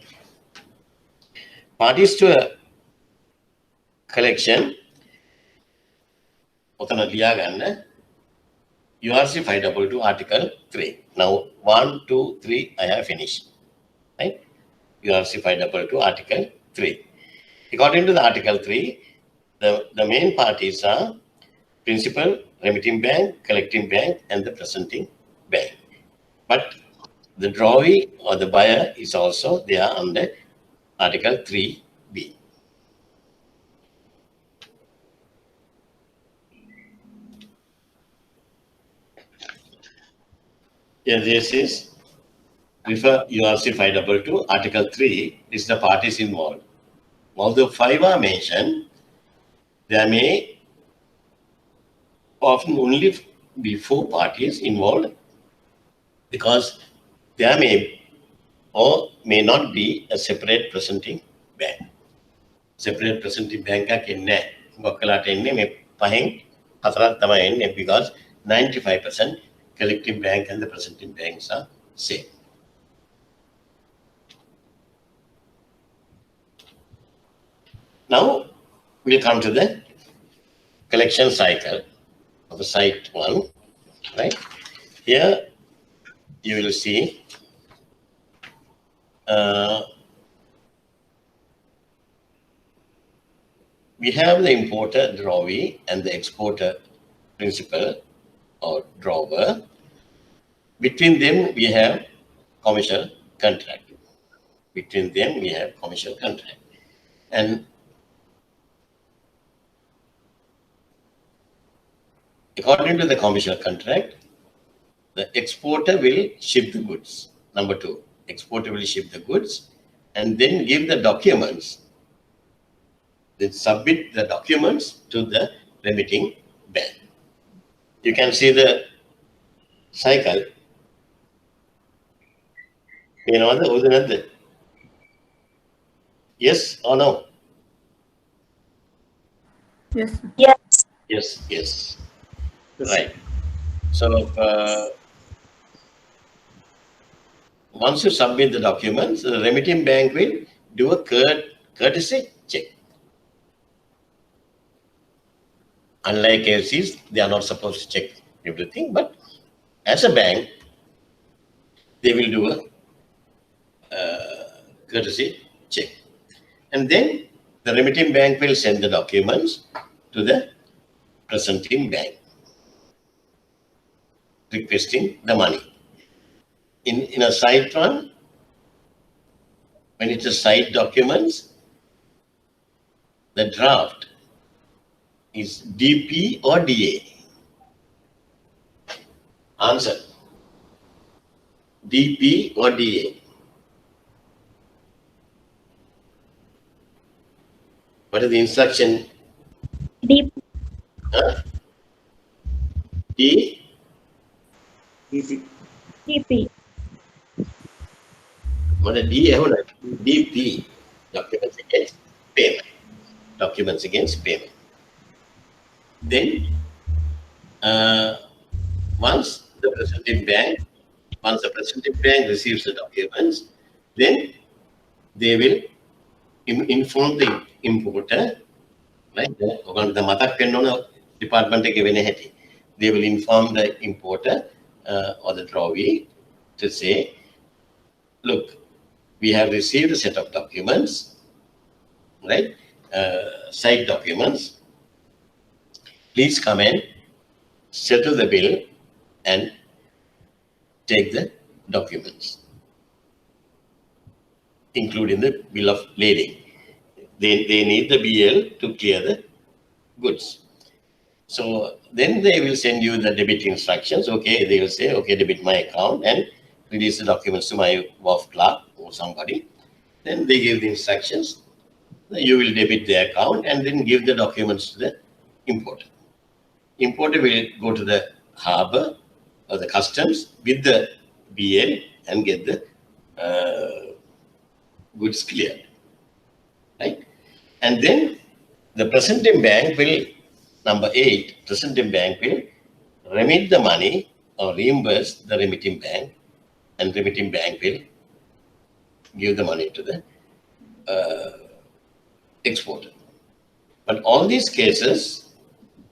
Parties to a collection, URC 522 Article 3. Now 1, 2, 3 I have finished, right? URC 522 Article 3. According to the Article 3, the main parties are principal, remitting bank, collecting bank, and the presenting bank. But the drawee or the buyer is also there under Article 3B. Yeah, this is refer URC 522 Article 3 is the parties involved. Although 5 are mentioned, there may often only be 4 parties involved because there may or may not be a separate presenting bank. Separate presenting bank because 95% collecting bank and the presenting banks are same. Now we'll come to the collection cycle of the site 1, right? Here you will see we have the importer drawee and the exporter principal or drawer. Between them we have commercial contract. Between them we have commercial contract. And according to the commercial contract, the exporter will ship the goods. Number 2, exporter will ship the goods and then give the documents. Then submit the documents to the remitting bank. You can see the cycle. You know the yes or no? Yes. Yes, yes. Yes. Right. So once you submit the documents, the remitting bank will do a courtesy check. Unlike AFCs, they are not supposed to check everything, but as a bank, they will do a courtesy check. And then the remitting bank will send the documents to the presenting bank, requesting the money. In a site one, when it's a site documents, the draft is DP or DA. Answer. DP or DA. What is the instruction? Deep. Huh? D. DP. DP. What is D? DP. Documents against payment. Documents against payment. Then, once the presenting bank receives the documents, then they will inform the importer, right? The matak penona department they will inform the importer or the drawee to say, look, we have received a set of documents, right? Site documents. Please come and settle the bill and take the documents. include in the bill of lading. They need the BL to clear the goods. So then they will send you the debit instructions. Okay, they will say, okay, debit my account and release the documents to my wharf clerk or somebody. Then they give the instructions. You will debit the account and then give the documents to the importer. Importer will go to the harbor or the customs with the BL and get the goods cleared. Right? And then the presenting bank will, number 8, presenting bank will remit the money or reimburse the remitting bank, and remitting bank will give the money to the exporter. But all these cases,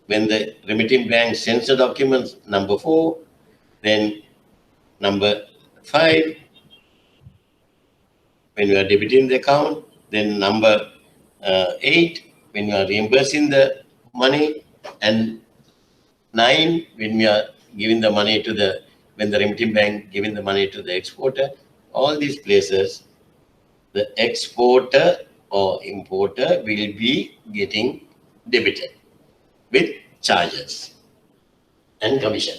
when the remitting bank sends the documents, number 4, then number 5, when you are debiting the account, then number 8, when you are reimbursing the money, and 9, when we are giving the money to the, when the remitting bank giving the money to the exporter, all these places, the exporter or importer will be getting debited with charges and commission.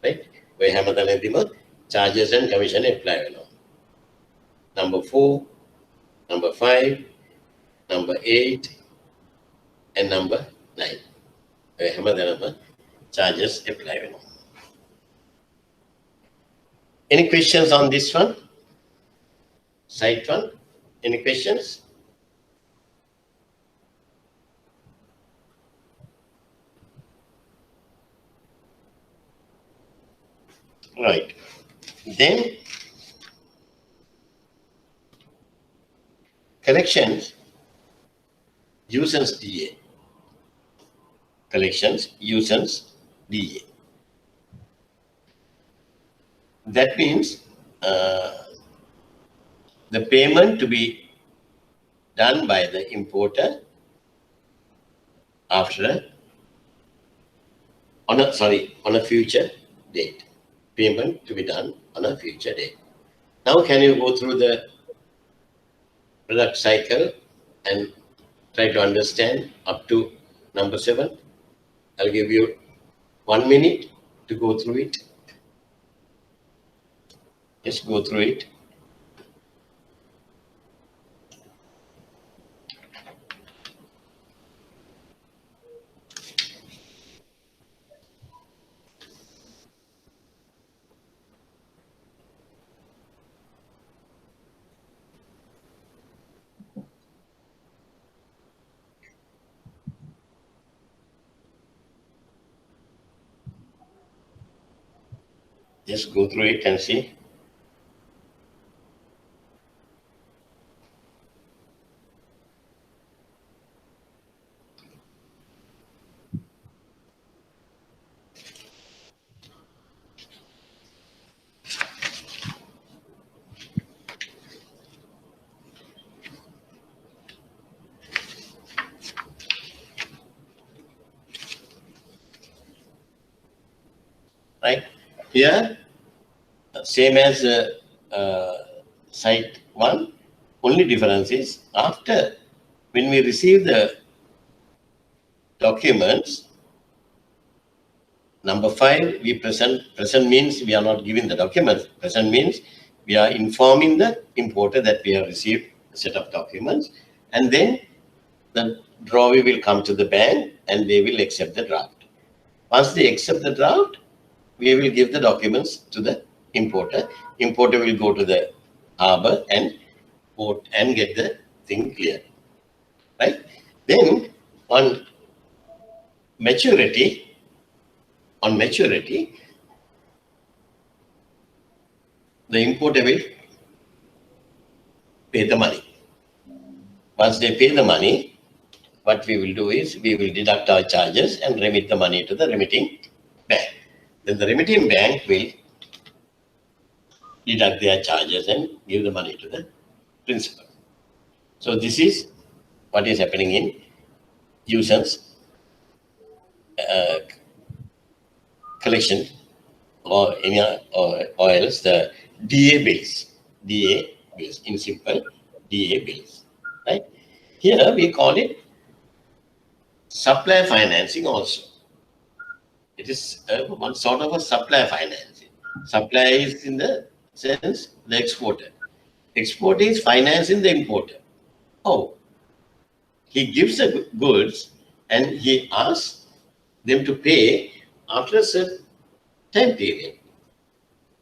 Right? Where Hamadana charges and commission apply. Number 4, number 5, number 8, and number 9. Where Hamadana charges apply. Any questions on this one? Side one? Any questions? Right. Then collections, usance DA. Collections, usance DA. That means the payment to be done by the importer after on a future date. Payment to be done on a future date. Now can you go through the product cycle and try to understand up to number 7? I'll give you 1 minute to go through it. Just go through it. Just go through it and see. Right? Here, same as site 1, only difference is after, when we receive the documents, number 5, we present means we are not giving the documents. Present means we are informing the importer that we have received a set of documents, and then the drawee will come to the bank and they will accept the draft. Once they accept the draft, we will give the documents to the importer. Importer will go to the harbor and port and get the thing clear. Right? Then on maturity, the importer will pay the money. Once they pay the money, what we will do is we will deduct our charges and remit the money to the remitting bank. Then the remitting bank will deduct their charges and give the money to the principal. So this is what is happening in usance collection or else the DA bills, DA bills, in simple DA bills, right? Here we call it supply financing also. It is one sort of a supply financing. Supply is in the sense the exporter. Export is financing the importer. Oh, he gives the goods and he asks them to pay after a certain time period.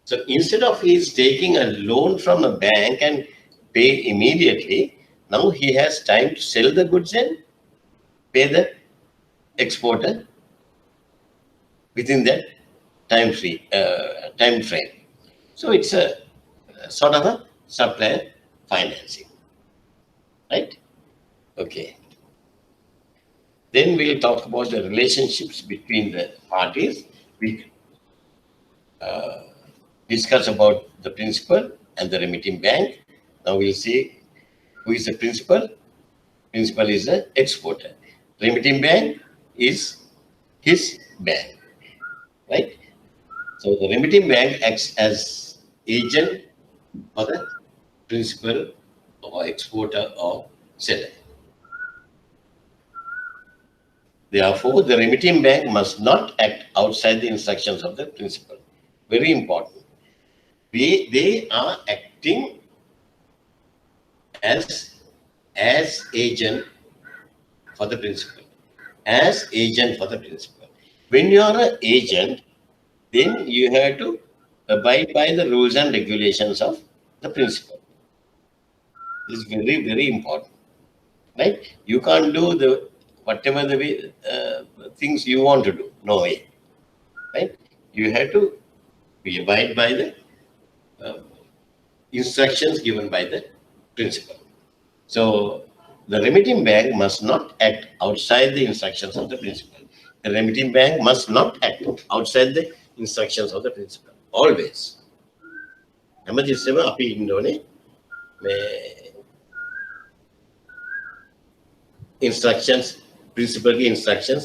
So instead of he's taking a loan from a bank and pay immediately, now he has time to sell the goods and pay the exporter within that time frame. So it's a sort of a supply financing, right? Okay. Then we'll talk about the relationships between the parties. We discuss about the principal and the remitting bank. Now we'll see who is the principal. Principal is the exporter. Remitting bank is his bank, right? So the remitting bank acts as agent for the principal or exporter or seller. Therefore, the remitting bank must not act outside the instructions of the principal. Very important. They are acting as agent for the principal. As agent for the principal. When you are an agent, then you have to abide by the rules and regulations of the principal. This is very, very important, right? You can't do the whatever the way, things you want to do. No way, right? You have to abide by the instructions given by the principal. So the remitting bank must not act outside the instructions of the principal. The remitting bank must not act outside the instructions of the principal. Always. හැමතිස්සෙම අපි ඉන්න ඕනේ මේ instructions, principal ගේ instructions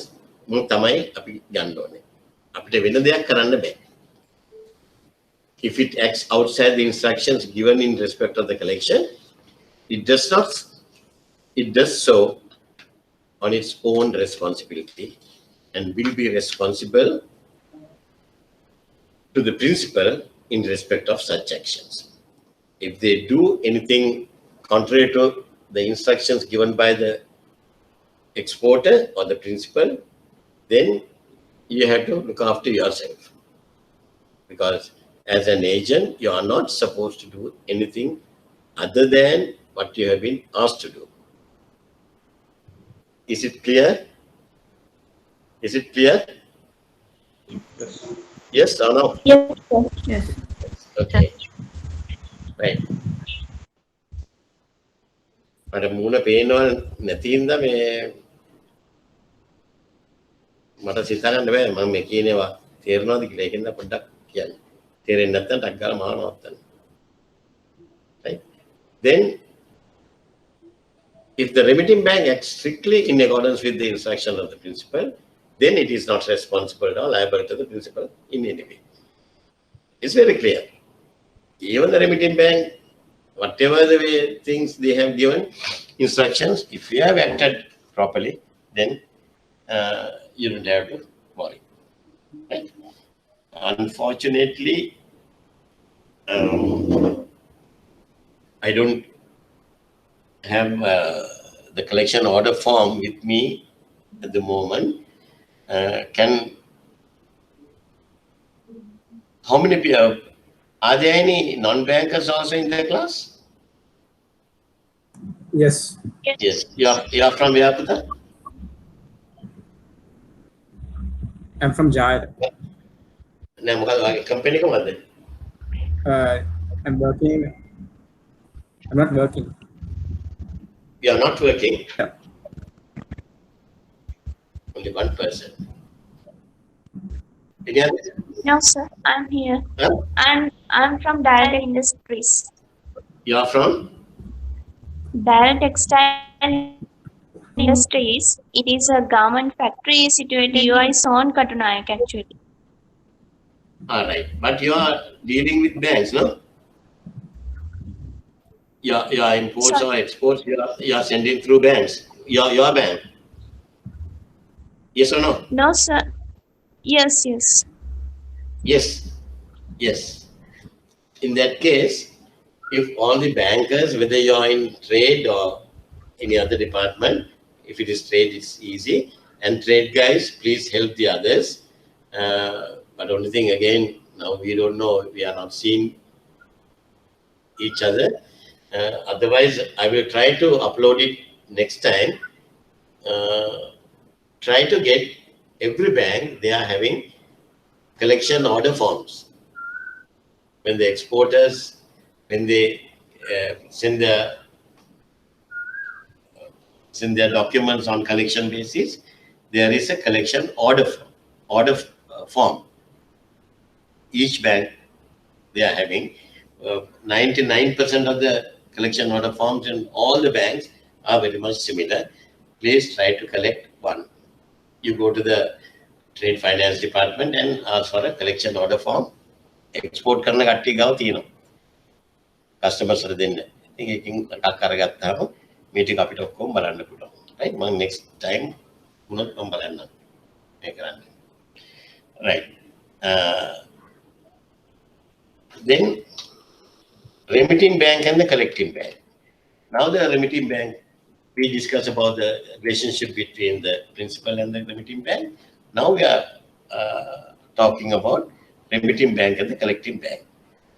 මොන තමයි අපි ගන්න ඕනේ. අපිට වෙන දෙයක් කරන්න බෑ. If it acts outside the instructions given in respect of the collection, it does so on its own responsibility and will be responsible to the principal in respect of such actions. If they do anything contrary to the instructions given by the exporter or the principal, then you have to look after yourself. Because as an agent, you are not supposed to do anything other than what you have been asked to do. Is it clear? Is it clear? Yes. Yes or no? Yes, sir. Yes. Okay. Right. මට මූණ පේනවා නැති හින්දා මේ මට සිතා ගන්න බෑ මම මේ කියනවා තේරෙනවද කියලා ඒකෙන්ද පොඩ්ඩක් කියන්න. තේරෙන්නේ නැත්නම් ටක් ගාලා මාව නවත්තන්න. Right. Then if the remitting bank acts strictly in accordance with the instruction of the principal, then it is not responsible or liable to the principal in any way. It's very clear. Even the remitting bank, whatever the way things they have given instructions, if you have acted properly, then you don't have to worry. Right? Unfortunately, I don't have the collection order form with me at the moment. How many people? Are there any non-bankers also in the class? Yes. Yes. You are from where, Puta? I'm from Jaya. නෑ මොකද වගේ company එකමද? I'm working. I'm not working. You are not working. Yeah. Only one person. Any other? No, sir. I'm here. Huh? I'm from Direct Industries. You are from? Direct Textile Industries. It is a garment factory situated in UI zone, Katunayak, actually. All right. But you are dealing with banks, no? your imports or Sorry. exports, you are sending through banks. Your bank. Yes or no? No, sir. Yes, yes. Yes. Yes. In that case, if all the bankers, whether you are in trade or any other department, if it is trade, it's easy. And trade guys, please help the others. But only thing again, now we don't know, we are not seeing each other. Otherwise, I will try to upload it next time. Try to get every bank, they are having collection order forms. When the exporters, when they send their documents on collection basis, there is a collection order form. Each bank they are having 99% of the collection order forms in all the banks are very much similar. Please try to collect one. You go to the trade finance department and ask for a collection order form. Export කරන කට්ටිය ගාව තියෙනවා. Customers වල දෙන්න. ඉතින් එකකින් එකක් අරගත්තාම මේ ටික අපිට ඔක්කොම බලන්න පුළුවන්. Right? මම next time උනත් මම බලන්නම්. මේ කරන්න. Right. Then remitting bank and the collecting bank. Now the remitting bank, we discussed about the relationship between the principal and the remitting bank. Now we are talking about remitting bank and the collecting bank.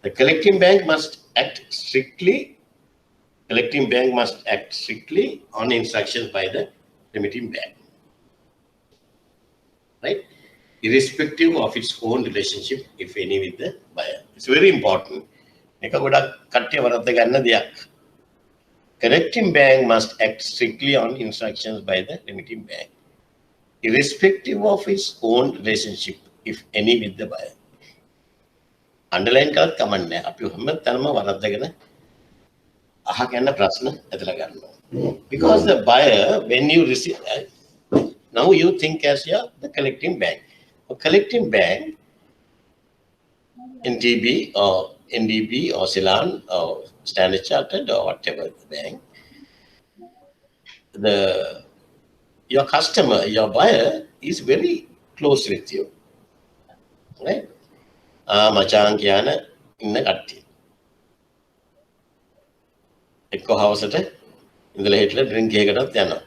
The collecting bank must act strictly on instructions by the remitting bank. Right? Irrespective of its own relationship, if any, with the buyer. It's very important. Collecting bank must act strictly on instructions by the remitting bank, irrespective of its own relationship, if any, with the buyer. Underline කරත් කමක් නැහැ. අපි හැම තැනම වරද්දගෙන අහගෙන ප්‍රශ්න ඇදලා ගන්නවා. Because the buyer, when you receive, now you think as the collecting bank. A collecting bank, NTB or NDB or Ceylon or Standard Chartered or whatever the bank, your customer, your buyer is very close with you. Right? මචාන් කියන ඉන්න කට්ටිය. එක්ක හවසට ඉඳලා හිටලා drink එකකටත් යනවා.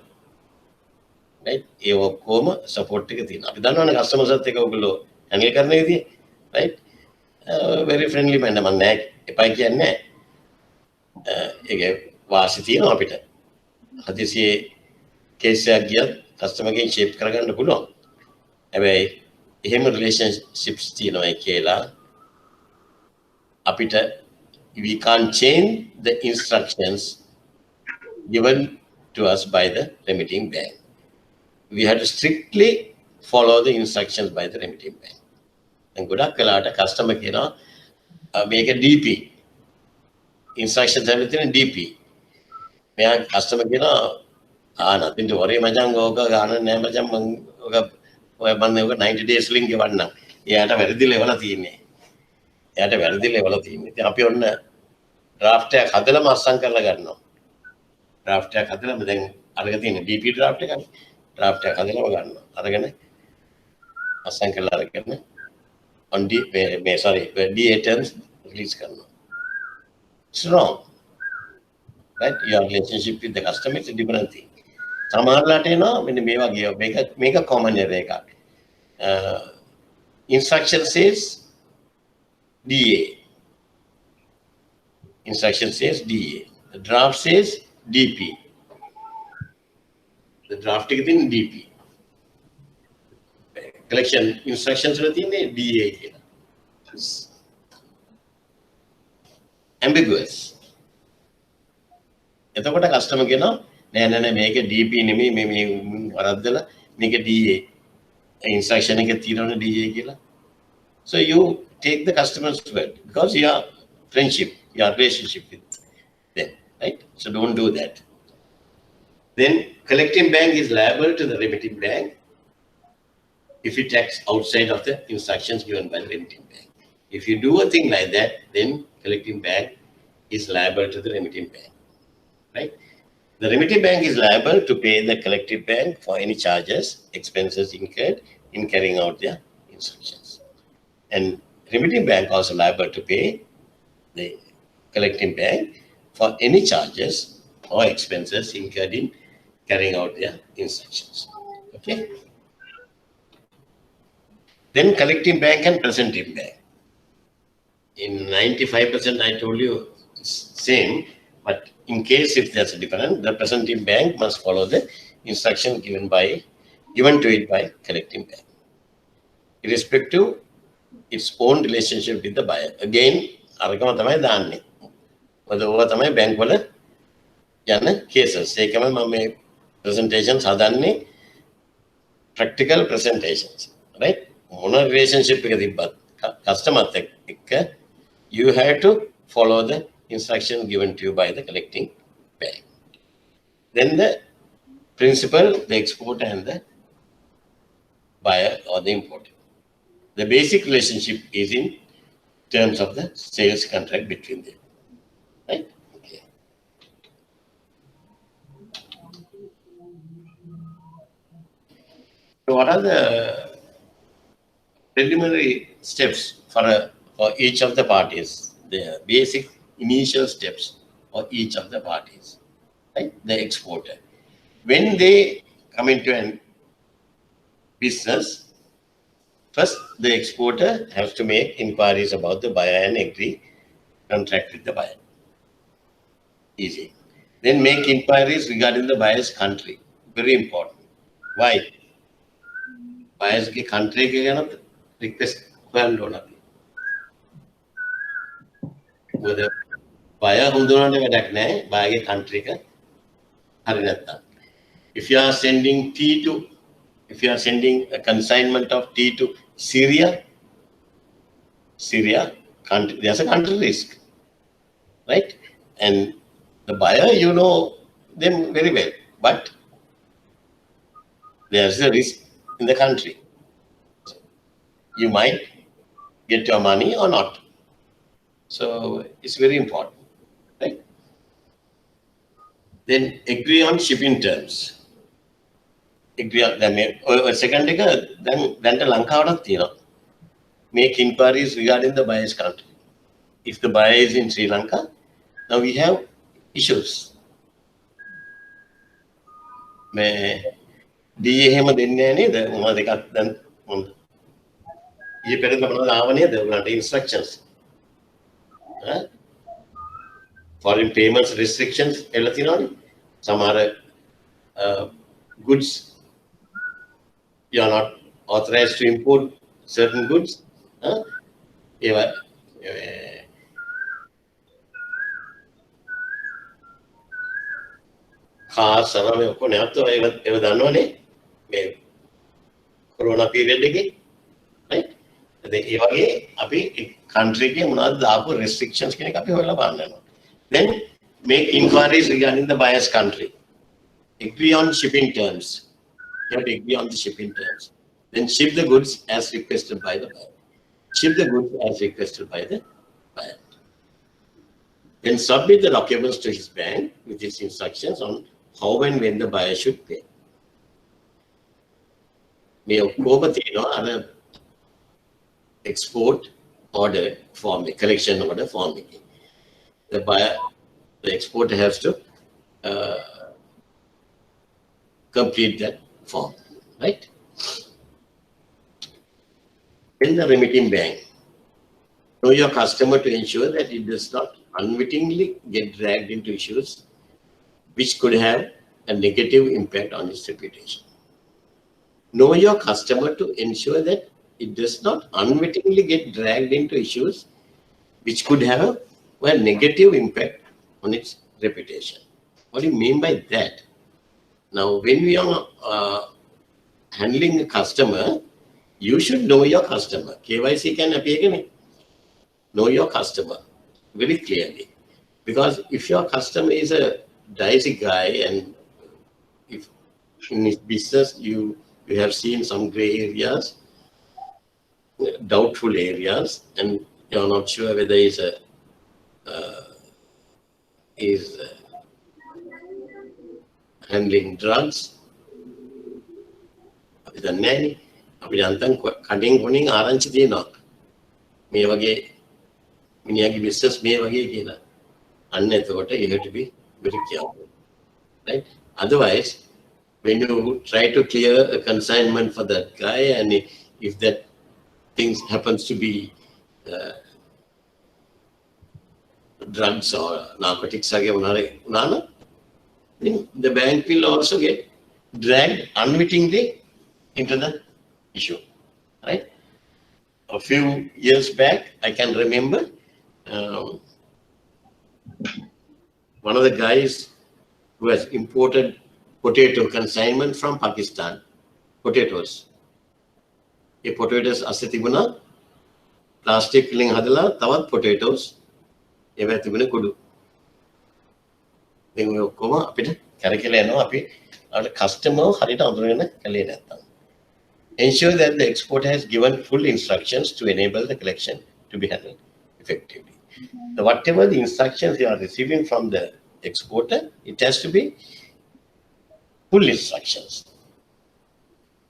right? ඒ ඔක්කොම support එක තියෙනවා. අපි දන්නවනේ කස්ටමර්ස්ත් එක්ක ඔයගොල්ලෝ හැන්ඩල් කරන විදිය. right? very friendly මම නෑ එපයි කියන්නේ නෑ. ඒකේ වාසි තියෙනවා අපිට. හදිසියේ කේස් එකක් ගියත් කස්ටමර්ගෙන් ෂේප් කරගන්න පුළුවන්. හැබැයි එහෙම relationships තියෙනවා කියලා අපිට we can't change the instructions given to us by the remitting bank. We have to strictly follow the instructions by the remitting bank. And ගොඩක් වෙලාවට customer කියනවා මේක DP instructions everything DP. මෙයා customer කියනවා nothing to worry මචං ඕක ගන්න නෑ මචං මම ඔය මම 90 days link ගෙවන්නම්. එයාට වැරදි ලෙවල තියෙන්නේ. එයාට වැරදි ලෙවල තියෙන්නේ. ඉතින් අපි ඔන්න draft එකක් හදලාම අස්සම් කරලා ගන්නවා. draft එකක් හදලාම දැන් අරගෙන තියෙන DP draft එකනේ. draft එකක් හදලාම ගන්නවා. අරගෙන අස්සම් කරලා අරගෙන on D DA terms release කරනවා. It's wrong. Right? Your relationship with the customer is a different thing. සමහරලාට එනවා මෙන්න මේ වගේ මේක common error එකක්. Instruction says DA. Instruction says DA. The draft says DP. The draft is in DP. Collection instructions are in DA. It's ambiguous. එතකොට customer කියනවා නෑ මේක DP නෙමෙයි මේ වරද්දලා මේක DA. Instruction එක තියෙනවනේ DA කියලා. So you take the customer's word because your friendship, your relationship with them, right? So don't do that. Then collecting bank is liable to the remitting bank if it acts outside of the instructions given by the remitting bank. If you do a thing like that, then collecting bank is liable to the remitting bank, right? The remitting bank is liable to pay the collective bank for any charges, expenses incurred in carrying out their instructions. And remitting bank also liable to pay the collecting bank for any charges or expenses incurred in carrying out their instructions. Okay. Then collecting bank and presenting bank. In 95%, I told you same, but in case if there's a difference, the presenting bank must follow the instruction given to it by collecting bank, irrespective its own relationship with the buyer. Again, අරකම තමයි දාන්නේ. ඔය තමයි bank වල යන cases. ඒකම මම මේ presentations හදන්නේ practical presentations, right? මොන relationship එක තිබ්බත් customer එක්ක you have to follow the instruction given to you by the collecting bank. Then the principal, the exporter and the buyer or the importer. The basic relationship is in terms of the sales contract between them, right? Okay. So what are the preliminary steps for each of the parties? The basic initial steps for each of the parties, right? The exporter. When they come into a business, first the exporter has to make inquiries about the buyer and agree contract with the buyer. Easy. Then make inquiries regarding the buyer's country. Very important. Why? Buyer's country request whether buyer buyer country if you are sending tea to, if you are sending a consignment of tea to Syria, country, there's a country risk, right? And the buyer, you know them very well, but there's a risk in the country. You might get your money or not. So it's very important, right? Then agree on shipping terms. Agree on second then the Lanka make inquiries regarding the buyer's country. If the buyer is in Sri Lanka, now we have issues. Instructions. Foreign payments restrictions, some are goods. You are not authorized to import certain goods. Cars, Corona period, right? Country restrictions. Then make inquiries regarding the buyer's country. Agree on shipping terms. You have to agree on the shipping terms. Then ship the goods as requested by the buyer. Ship the goods as requested by the buyer. Then submit the documents to his bank with his instructions on how and when the buyer should pay. Export order form, collection order form. The buyer, the exporter has to complete that form, right? In the remitting bank, know your customer to ensure that it does not unwittingly get dragged into issues which could have a negative impact on its reputation. Know your customer to ensure that it does not unwittingly get dragged into issues which could have a negative impact on its reputation. What do you mean by that? Now, when we are handling a customer, you should know your customer. KYC can appear. Know your customer very clearly. Because if your customer is a dicey guy and if in his business you have seen some gray areas, doubtful areas, and you're not sure whether he's a is handling drugs. අපි දන්නේ නැහැනේ. අපි යන්තම් කඩෙන් කොණින් ආරංචි දෙනවා. මේ වගේ මිනිහාගේ business මේ වගේ කියලා. අන්න එතකොට you have to be very careful. Right? Otherwise, when you try to clear a consignment for that guy, and if that thing happens to be drugs or narcotics, then the bank will also get dragged unwittingly into the issue. Right? A few years back, I can remember one of the guys who has imported potato consignment from Pakistan, potatoes. A potatoes asatibuna, plastic filling hadala, tawat potatoes, evatibuna kudu. Then we come up with a customer ensure that the exporter has given full instructions to enable the collection to be handled effectively. So whatever the instructions you are receiving from the exporter, it has to be full instructions.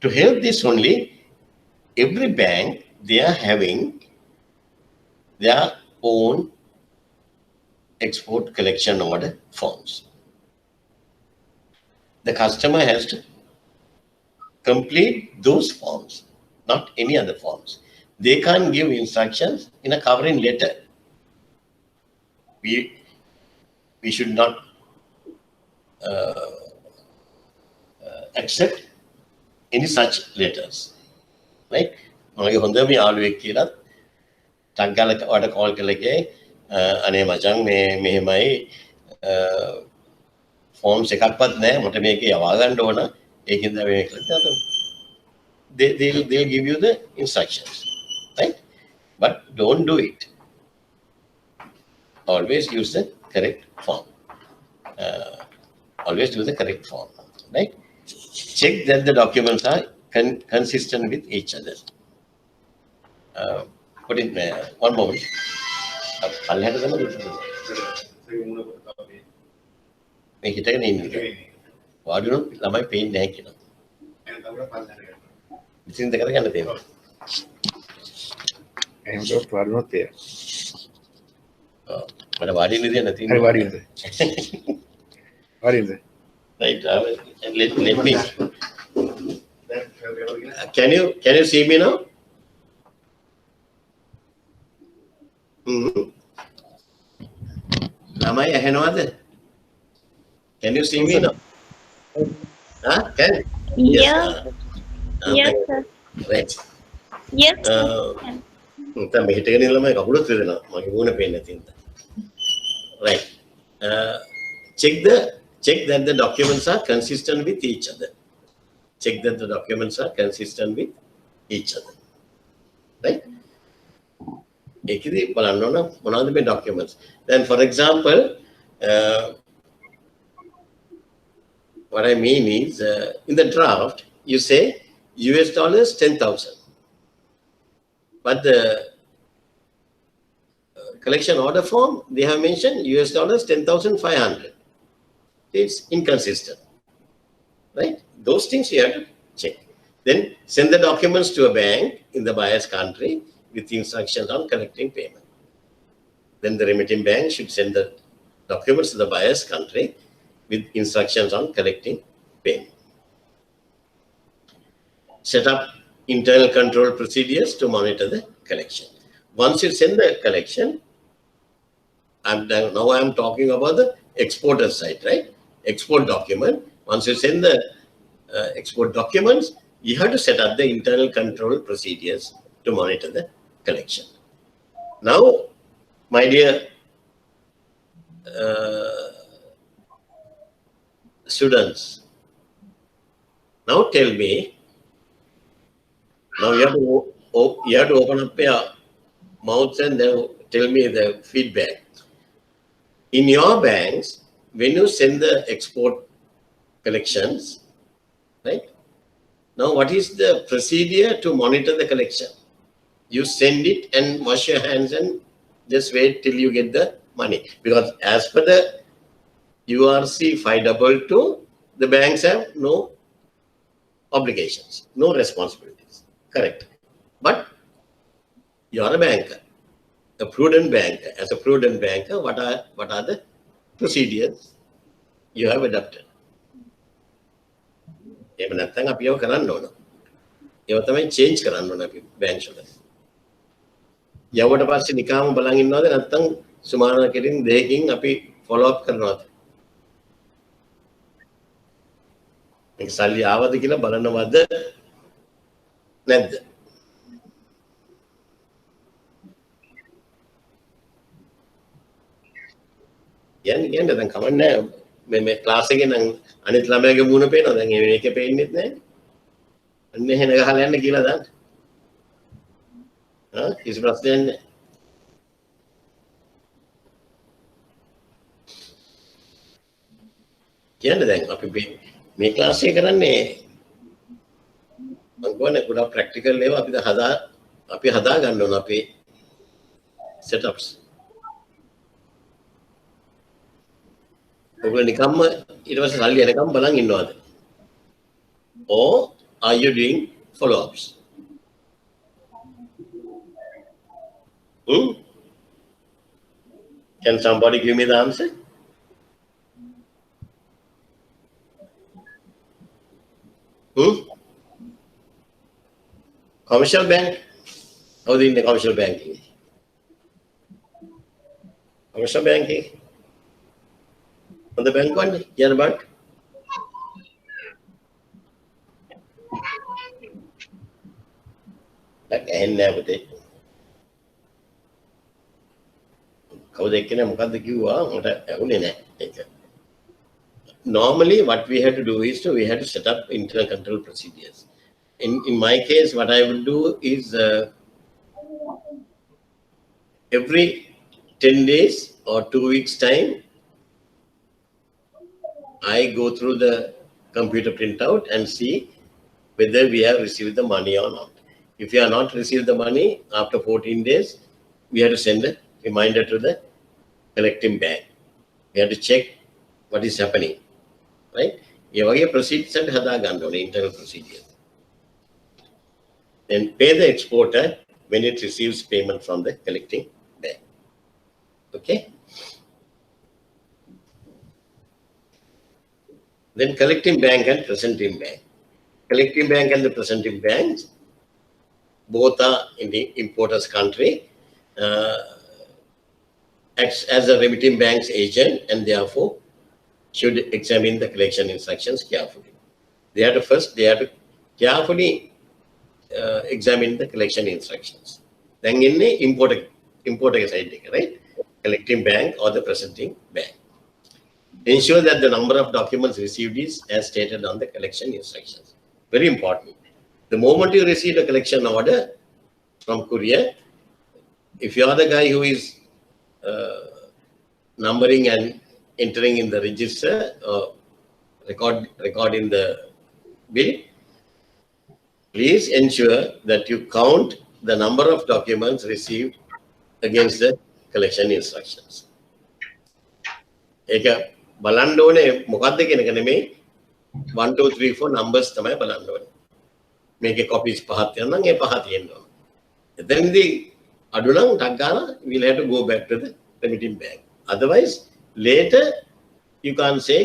To help this only, every bank, they are having their own export collection order forms. The customer has to complete those forms, not any other forms. They can't give instructions in a covering letter. We should not accept any such letters. Right? මගේ හොඳම යාළුවෙක් කියලා ටක් ගාලා ඔයාට call කරලා ගියේ අනේ මචං මේ මෙහෙමයි ෆෝම්ස් එකක්වත් නැහැ මට මේක යවා ගන්න ඕන ඒකින්ද මේ කියලා they'll give you the instructions, right? But don't do it. Always use the correct form. Always do the correct form, right? Check that the documents are consistent with each other. Put in one moment. I'll have them. Make it again. Why do you know? My pain neck. It's in the correct table. I am not there. But a body is nothing. What is it? What is it? Right. Let me. Can you see me now? Lamai ahenwada. Can you see me now? Huh? Can? Yeah. Yes, sir. Right. Yes, sir. Right. Check that the documents are consistent with each other. Check that the documents are consistent with each other. Right? One of the documents. Then, for example, what I mean is, in the draft, you say US dollars 10,000. But the collection order form, they have mentioned US dollars 10,500. It's inconsistent, right? Those things you have to check. Then send the documents to a bank in the buyer's country with instructions on collecting payment. Then the remitting bank should send the documents to the buyer's country with instructions on collecting payment. Set up internal control procedures to monitor the collection. Once you send the collection, now I'm talking about the exporter side, right? Export document. Once you send the export documents, you have to set up the internal control procedures to monitor the collection. Now, my dear students, now tell me, now you have to open up your mouths and then tell me the feedback. In your banks, when you send the export collections, right? Now, what is the procedure to monitor the collection? You send it and wash your hands and just wait till you get the money. Because as per the URC 522, the banks have no obligations, no responsibilities. Correct. But you are a banker, a prudent banker. As a prudent banker, what are the procedures you have adopted? එහෙම නැත්නම් අපි ඒව කරන්න ඕන. ඒව තමයි change කරන්න ඕන අපි banks වල. යවුවට පස්සේ නිකාම බලන් ඉන්නවද නැත්නම් සුමාන කෙරින් දෙකකින් අපි follow up කරනවද? මේක සල්ලි ආවද කියලා බලනවද නැද්ද? යන්නේ දැන් කමන්නේ මේ ක්ලාස් එකේ නම් අනිත් ළමයාගේ මූණ පේනවා. දැන් මේකේ පේන්නේත් නැහැ. අන්න එහෙන ගහලා යන්න කියලා දාන්න. කිසි ප්‍රශ්නයක් නැහැ. කියන්නේ දැන් අපි මේ ක්ලාස් එක කරන්නේ මම කියන්නේ ගොඩක් ප්‍රැක්ටිකල් ඒවා අපි හදා ගන්න ඕන අපේ setups. ඔයගොල්ලෝ නිකම්ම ඊට පස්සේ සල්ලි එනකම් බලන් ඉන්නවද? Or are you doing follow-ups? Can somebody give me the answer? Commercial bank? How do you in the commercial banking? Commercial banking? On the bank one, yeah, bank. Like and never did. Normally, what we had to do is we had to set up internal control procedures. In my case, what I will do is every 10 days or 2 weeks time, I go through the computer printout and see whether we have received the money or not. If we have not received the money after 14 days, we have to send a reminder to the collecting bank. We have to check what is happening, right? You have procedures and internal procedures. Then pay the exporter when it receives payment from the collecting bank. Okay. Then collecting bank and presenting bank. Collecting bank and the presenting banks, both are in the importer's country, acts as a remitting bank's agent and therefore should examine the collection instructions carefully. They have to carefully examine the collection instructions. Then in the importer side, right? Collecting bank or the presenting bank. Ensure that the number of documents received is as stated on the collection instructions. Very important. The moment you receive a collection order from courier, if you are the guy who is numbering and entering in the register or recording the bill, please ensure that you count the number of documents received against the collection instructions. ඒක බලන්න ඕනේ මොකක්ද කියන එක නෙමෙයි 1 2 3 4 numbers තමයි බලන්න ඕනේ. මේකේ copies පහක් තියෙනවා නම් ඒ පහ තියෙන්න ඕනේ. එතෙන්දී අඩු නම් ටක් ගාලා we'll have to go back to the remitting bank. Otherwise later you can't say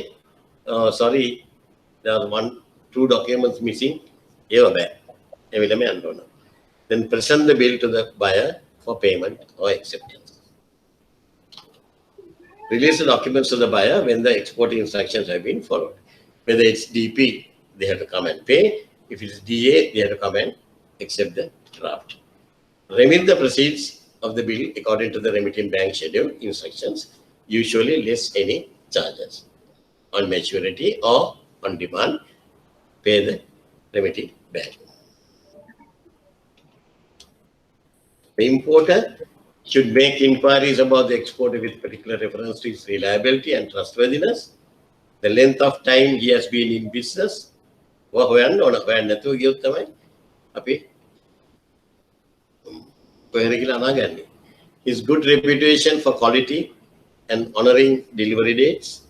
sorry there are 2 documents missing. ඒව බෑ. ඒ විදිහම යන්න ඕන. Then present the bill to the buyer for payment or acceptance. Release the documents to the buyer when the exporting instructions have been followed. Whether it's DP, they have to come and pay. If it's DA, they have to come and accept the draft. Remit the proceeds of the bill according to the remitting bank schedule instructions, usually less any charges. On maturity or on demand, pay the remitting bank. The importer should make inquiries about the exporter with particular reference to his reliability and trustworthiness, the length of time he has been in business. His good reputation for quality and honoring delivery dates,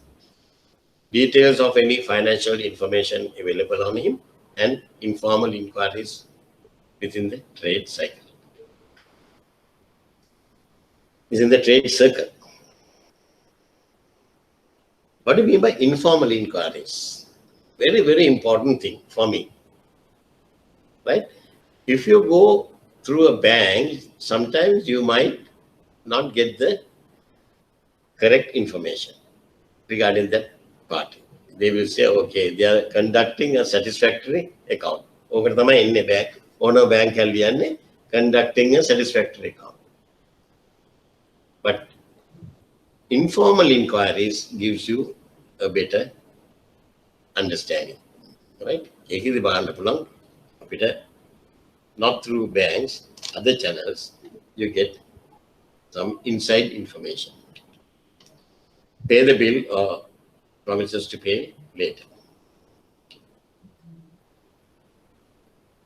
details of any financial information available on him, and informal inquiries within the trade cycle, within the trade circle. What do you mean by informal inquiries? Very, very important thing for me, right? If you go through a bank, sometimes you might not get the correct information regarding that party. They will say, okay, they are conducting a satisfactory account. Over the bank, owner bank conducting a satisfactory account. But informal inquiries gives you a better understanding, right? Not through banks, other channels, you get some inside information. Pay the bill or promises to pay later.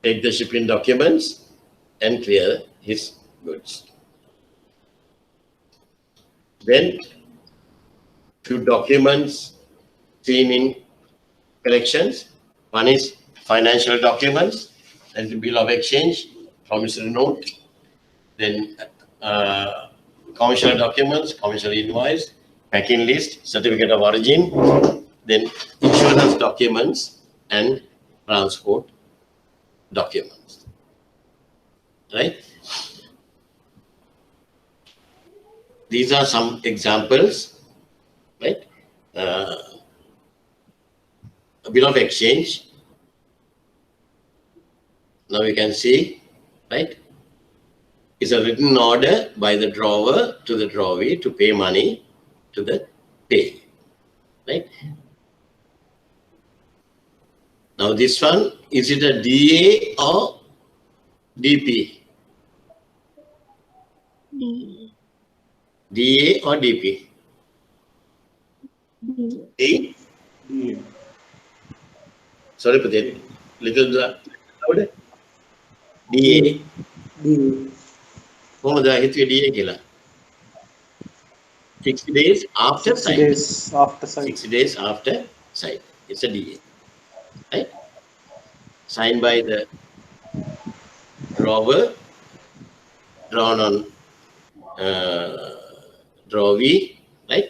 Take the shipping documents and clear his goods. Then few documents seen in collections. One is financial documents, and the bill of exchange, promissory note. Then commercial documents, commercial invoice, packing list, certificate of origin. Then insurance documents and transport documents. Right? These are some examples, right? A bill of exchange. Now you can see, right? It's a written order by the drawer to the drawee to pay money to the pay, right? Now this one, is it a DA or DP? D. DA or DP? D. D? Sorry, Pradeep. Little louder. DA. කොහොමද හිතුවේ DA කියලා? 60 days after 60 sign. days after sign. 60 days after sign. It's a DA. Right? Signed by the drawer, drawn on drawee, right?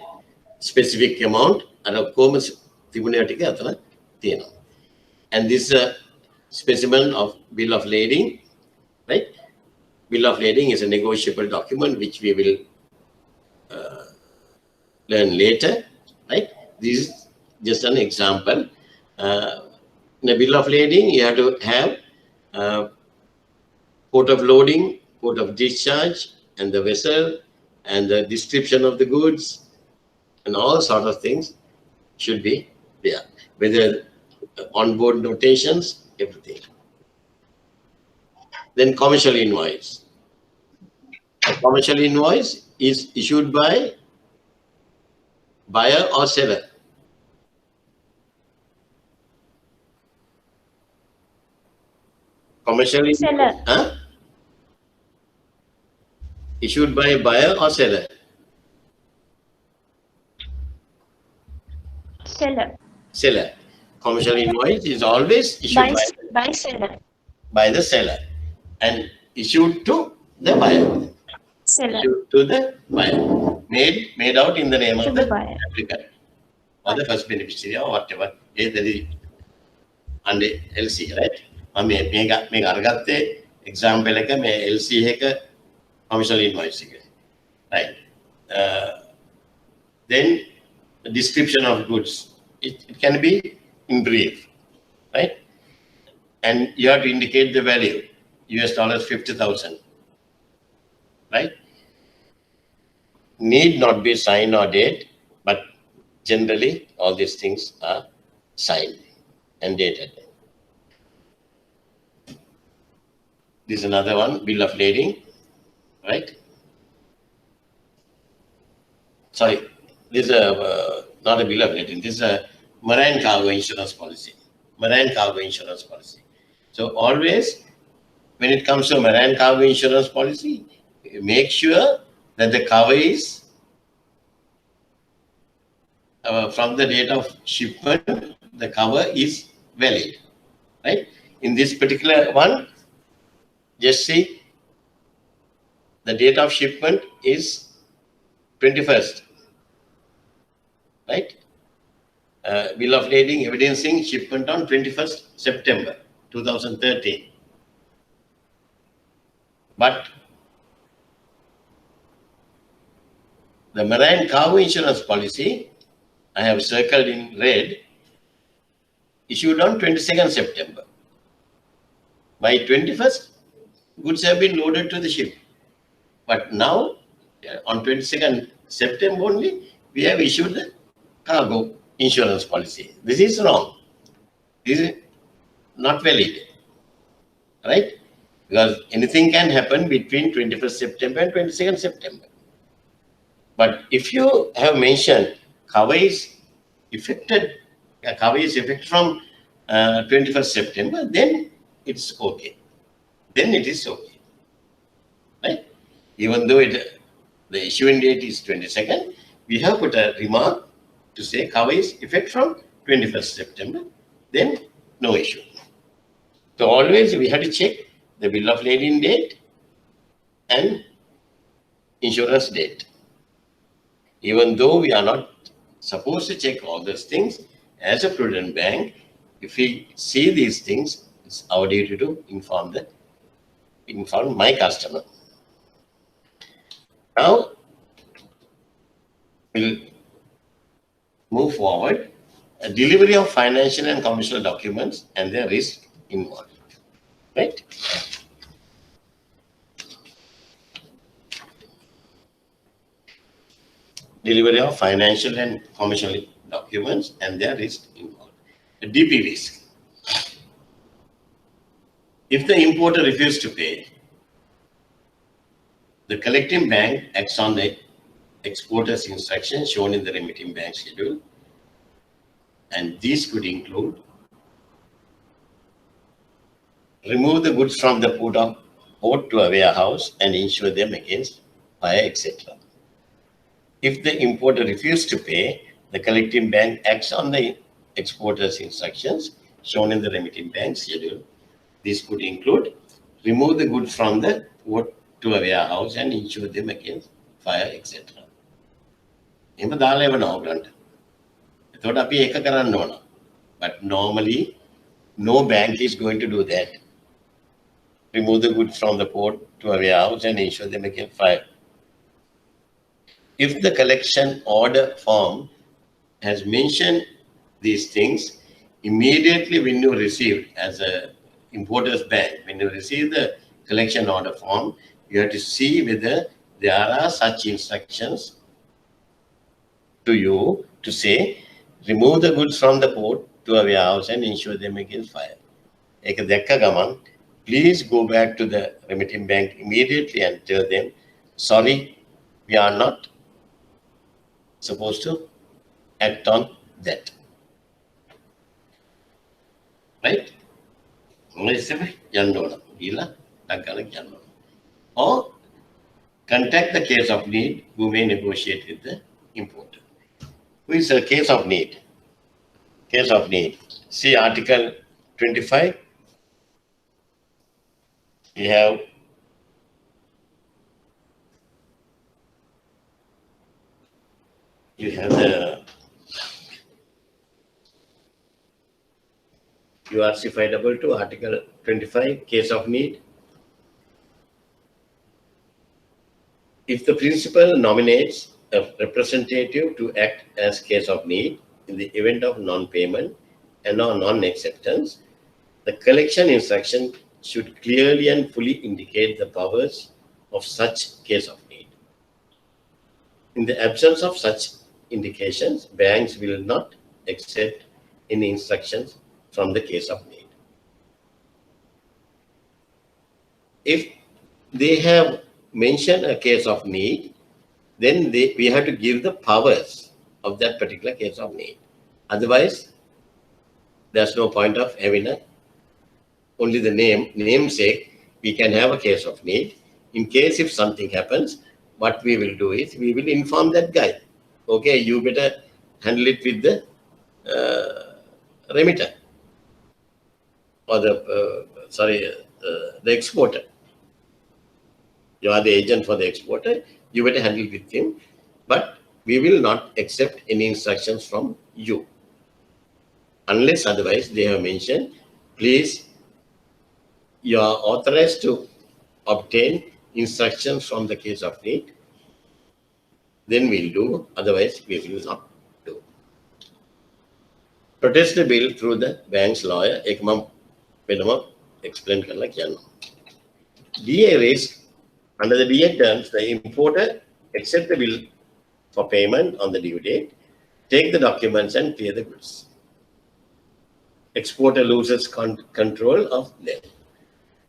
Specific amount, and of course, and this is a specimen of bill of lading, right? Bill of lading is a negotiable document which we will learn later, right? This is just an example. In a bill of lading, you have to have port of loading, port of discharge, and the vessel, and the description of the goods, and all sort of things should be there. Whether onboard notations, everything. Then commercial invoice. A commercial invoice is issued by buyer or seller. Commercial invoice, Seller. huh? Issued by buyer or seller? Seller. Seller. Commercial invoice is always issued By seller. by the seller and issued to the buyer. Seller. Issued to the buyer. Made out in the name To of the the buyer. applicant or the first beneficiary or whatever. Either under LC, right? මේක අරගත්තේ example එක මේ LC එක commercial invoice එක. Right. Then the description of goods. It can be in brief, right? And you have to indicate the value, US dollars 50,000, right? Need not be signed or date, but generally all these things are signed and dated. This is another one, bill of lading, right? Sorry, this is not a bill of lading. This is a marine cargo insurance policy. Marine cargo insurance policy. So always, when it comes to marine cargo insurance policy, make sure that the cover is from the date of shipment, the cover is valid, right? In this particular one, just see the date of shipment is 21st, right? Bill of lading evidencing shipment on 21st September 2013. But the marine cargo insurance policy, I have circled in red, issued on 22nd September. By 21st, goods have been loaded to the ship. But now, on 22nd September only, we have issued the cargo insurance policy. This is wrong. This is not valid, right? Because anything can happen between 21st September and 22nd September. But if you have mentioned cover is effected from 21st September, then it's okay. Then it is okay, right? Even though the issuing date is 22nd, we have put a remark to say cover is effect from 21st September, then no issue. So always we have to check the bill of lading date and insurance date. Even though we are not supposed to check all those things, as a prudent bank, if we see these things, it's our duty to inform my customer. Now, we'll move forward. A delivery of financial and commercial documents and their risk involved. Right? Delivery of financial and commercial documents and their risk involved. A DP risk. If the importer refuses to pay, the collecting bank acts on the exporter's instructions shown in the remitting bank schedule, and these could include remove the goods from the port to a warehouse and insure them against fire, etc. If the importer refuses to pay, the collecting bank acts on the exporter's instructions shown in the remitting bank schedule. This could include remove the goods from the port to a warehouse and insure them against fire, etc. But normally, no bank is going to do that. Remove the goods from the port to a warehouse and insure them against fire. If the collection order form has mentioned these things, immediately when you receive, as a importer's bank, when you receive the collection order form, you have to see whether there are such instructions to you to say, remove the goods from the port to a warehouse and insure them against fire. Please go back to the remitting bank immediately and tell them, sorry, we are not supposed to act on that. Right? Or contact the case of need who may negotiate with the importer. Who is a case of need? Case of need. See Article 25. We have the URC 522, Article 25, case of need. If the principal nominates a representative to act as case of need in the event of non-payment and or non-acceptance, the collection instruction should clearly and fully indicate the powers of such case of need. In the absence of such indications, banks will not accept any instructions from the case of need. If they have mentioned a case of need, then we have to give the powers of that particular case of need. Otherwise, there's no point of having only the namesake. We can have a case of need. In case if something happens, what we will do is we will inform that guy. Okay, you better handle it with the remitter or the exporter. You are the agent for the exporter. You better handle with him, but we will not accept any instructions from you unless otherwise they have mentioned. Please, you are authorized to obtain instructions from the case of need. Then we'll do. Otherwise, we will not do. Protest the bill through the bank's lawyer. एक मम Penam explain करना क्या ना. DA risk. Under the DA terms, the importer accept the bill for payment on the due date, take the documents and clear the goods. Exporter loses control of them.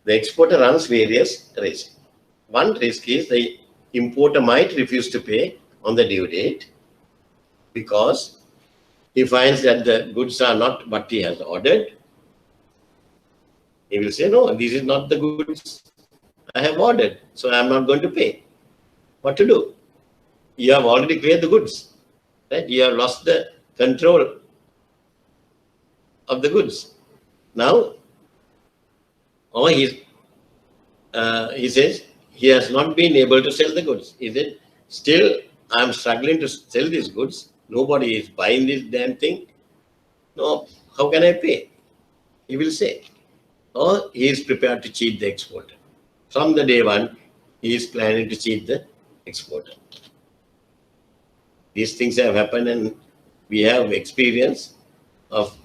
The exporter runs various risks. One risk is the importer might refuse to pay on the due date because he finds that the goods are not what he has ordered. He will say, no, this is not the goods I have ordered, so I am not going to pay. What to do? You have already cleared the goods, right? You have lost the control of the goods. Now, he says he has not been able to sell the goods. He said, still I am struggling to sell these goods. Nobody is buying this damn thing. No, how can I pay? He will say. Or he is prepared to cheat the exporter. From the day one, he is planning to cheat the exporter. These things have happened and we have experience of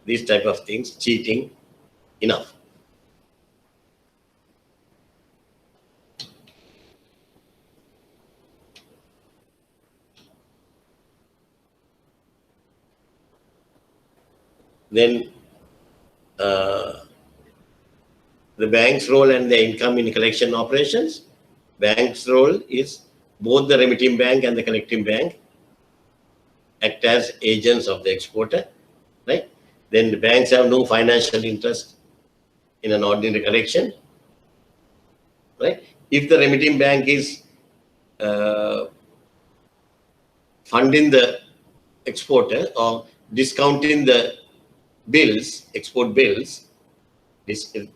these type of things, cheating enough. Then the bank's role and the income in collection operations. Bank's role is both the remitting bank and the collecting bank act as agents of the exporter, right? Then the banks have no financial interest in an ordinary collection, right? If the remitting bank is funding the exporter or discounting the bills, export bills,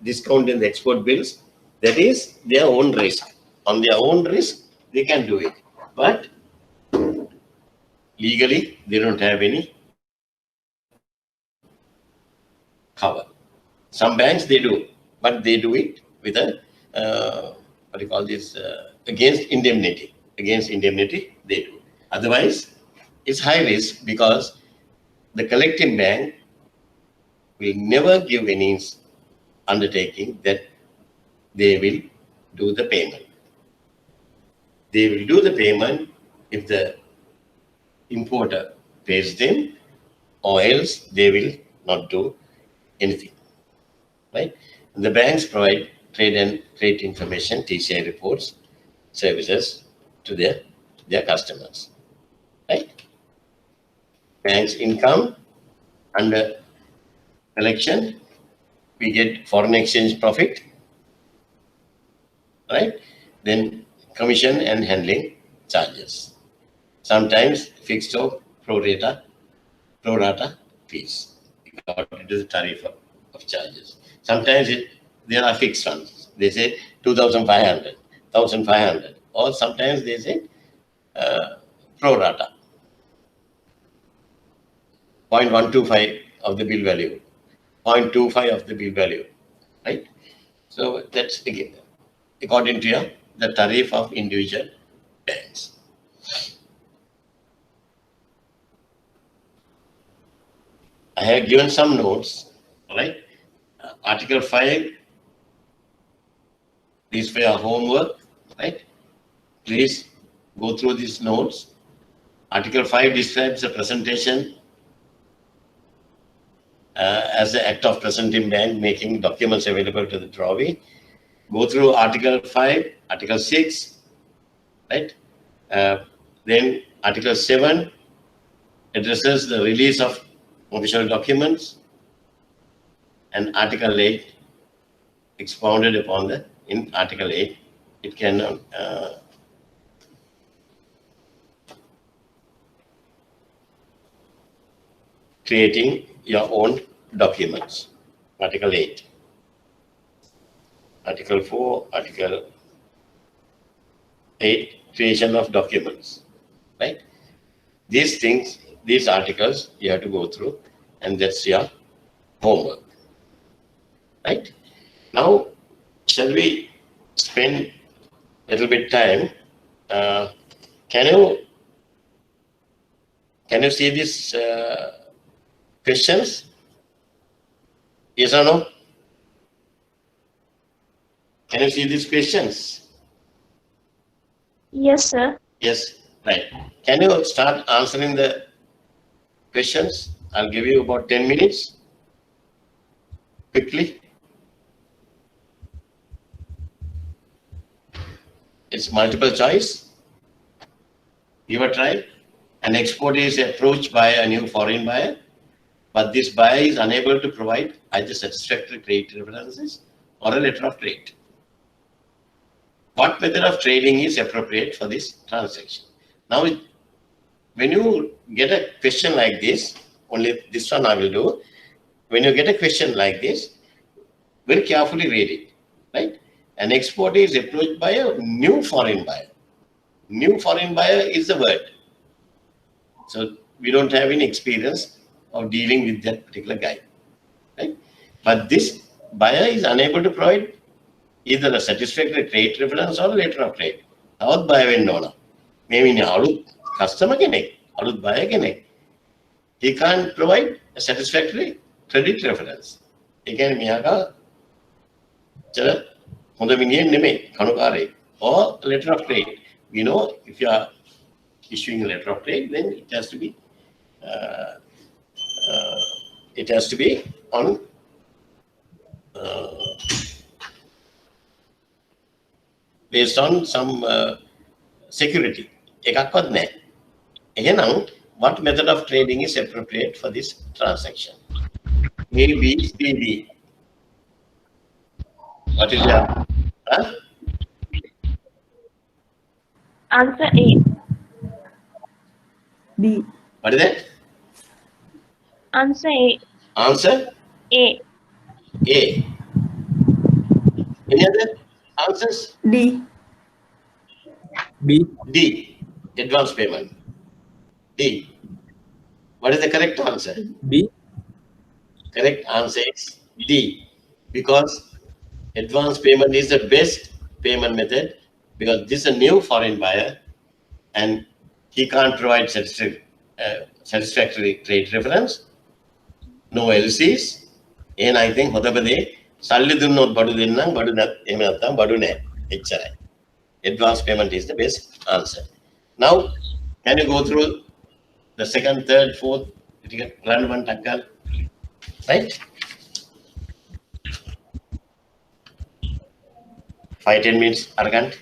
discounting the export bills, that is their own risk. On their own risk, they can do it. But legally, they don't have any cover. Some banks, they do, but they do it with a, what do you call this, against indemnity. Against indemnity, they do. Otherwise, it's high risk because the collecting bank will never give any undertaking that they will do the payment. They will do the payment if the importer pays them, or else they will not do anything, right? And the banks provide trade and credit information, TCI reports, services to their customers, right? Banks income under collection, we get foreign exchange profit, right? Then commission and handling charges. Sometimes fixed or pro rata fees according to the tariff of charges. Sometimes there are fixed ones. They say 2,500, 1,500, or sometimes they say pro rata, 0.125 of the bill value, 0.25 of the bill value, right? So that's again according to the tariff of individual banks. I have given some notes, right? Article 5, these for your homework, right? Please go through these notes. Article 5 describes the presentation as the act of presenting bank making documents available to the drawee. Go through Article 5, Article 6, right? Then Article 7 addresses the release of official documents, and Article 8 expounded upon in Article 8. It can creating your own documents. Article 8. Article 4, Article 8, creation of documents, right? These things, these articles, you have to go through, and that's your homework, right? Now, shall we spend a little bit time? Can you see these questions? Yes or no? Can you see these questions? Yes, sir. Yes, right. Can you start answering the questions? I'll give you about 10 minutes. Quickly. It's multiple choice. Give a try. An export is approached by a new foreign buyer, but this buyer is unable to provide either satisfactory trade references or a letter of trade. What method of trading is appropriate for this transaction? Now, when you get a question like this, only this one I will do. When you get a question like this, very carefully read it, right? An export is approached by a new foreign buyer. New foreign buyer is the word. So we don't have any experience of dealing with that particular guy, right? But this buyer is unable to provide either a satisfactory trade reference or a letter of trade. තවත් බය වෙන්න ඕන. මේ ඉන්නේ අලුත් customer කෙනෙක්, අලුත් buyer කෙනෙක්. He can't provide a satisfactory credit reference. ඒ කියන්නේ මෙයා가 චල හොඳ මිනිහෙක් නෙමෙයි, කණුකාරයෙක්. Or letter of trade. You know, if you are issuing a letter of trade, then it has to be on based on some security. එකක්වත් නැහැ. එහෙනම් what method of trading is appropriate for this transaction? A, B, C, D. What is your Answer A. B. what is that? Answer A. Answer A. A. Any other answers? D. B. D. Advance payment. D. What is the correct answer? B. Correct answer is D. Because advance payment is the best payment method, because this is a new foreign buyer and he can't provide satisfactory trade reference, no LCs. And I think හොඳපදේ සල්ලි දුන්නොත් බඩු දෙන්නම් බඩු එහෙම නැත්නම් බඩු නැහැ. එච්චරයි. Advance payment is the best answer. Now, can you go through the second, third, fourth, random tackle, right? 5-10 minutes, Argant.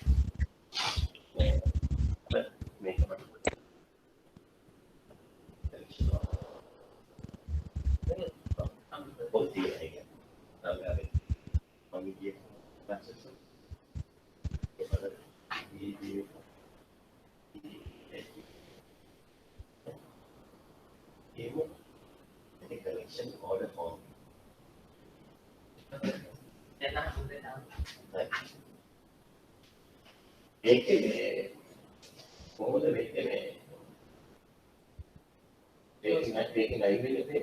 Order form. කොහොමද වෙන්නේ? මේක ලයිබ්‍රරි එකේ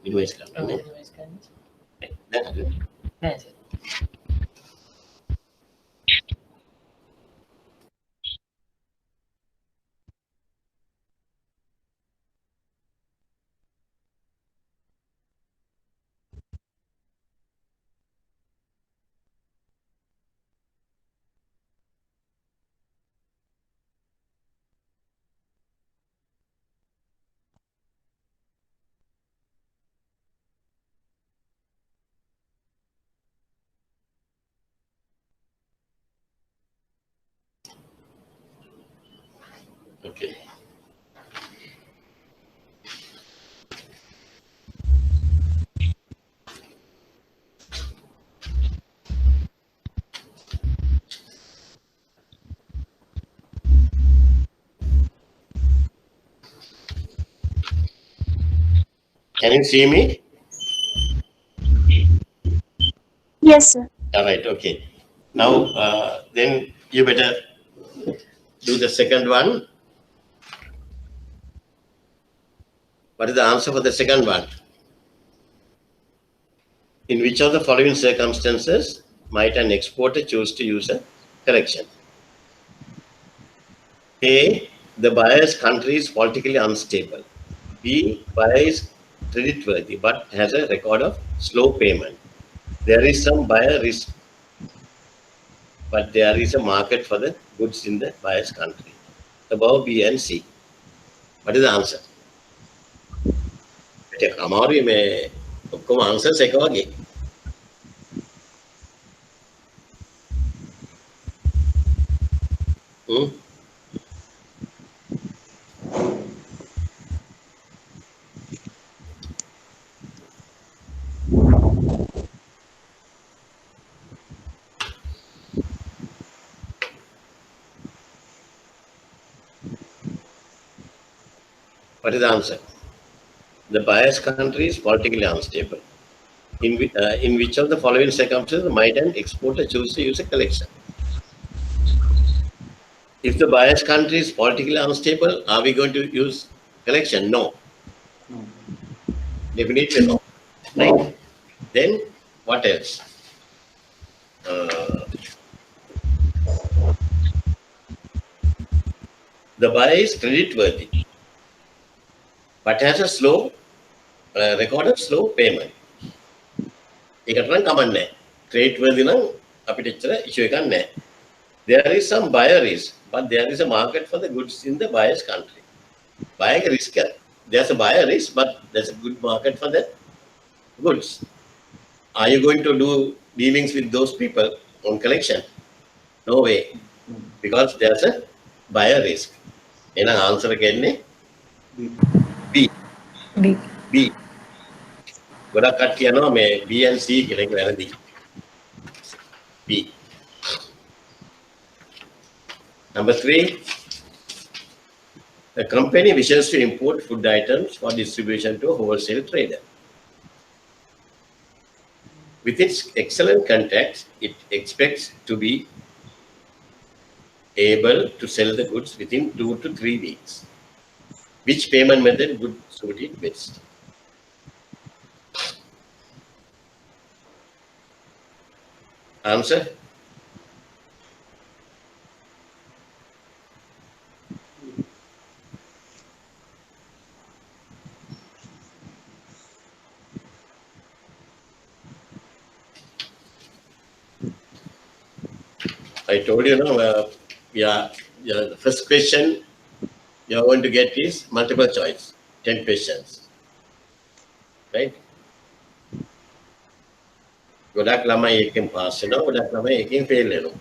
Invoice කරන්න. දැන් okay. Can you see me? Yes, sir. All right, okay. Now, then you better do the second one. What is the answer for the second one? In which of the following circumstances might an exporter choose to use a correction? A. The buyer's country is politically unstable. B. Buyer is creditworthy but has a record of slow payment. There is some buyer risk, but there is a market for the goods in the buyer's country. Above B and C. What is the answer? අමාරුයි මේ ඔක්කොම answers එක වගේ. What is the answer? The buyer's country is politically unstable. In which of the following circumstances might an exporter choose to use a collection? If the buyer's country is politically unstable, are we going to use collection? No. Definitely no. Right? Then what else? The buyer is creditworthy, but has a slow record of slow payment. ඒකට නම් කමන්නේ. Creditworthy නම් අපිට එච්චර issue එකක් නැහැ. There is some buyer risk, but there is a market for the goods in the buyer's country. Buyer risk. There's a buyer risk, but there's a good market for the goods. Are you going to do dealings with those people on collection? No way, because there's a buyer risk. එහෙනම් answer එක එන්නේ B. B. B. ගොඩක් කට්ටිය යනවා මේ B and C කියලා එක වැරදි. B. Number 3. A company wishes to import food items for distribution to a wholesale trader. With its excellent contacts, it expects to be able to sell the goods within 2 to 3 weeks. Which payment method would suit it best? Answer? I told you, the first question you're going to get is multiple choice, 10 questions, right? ගොඩක් ළමයි එකෙන් pass වෙනවා, ගොඩක් ළමයි එකෙන් fail වෙනවා.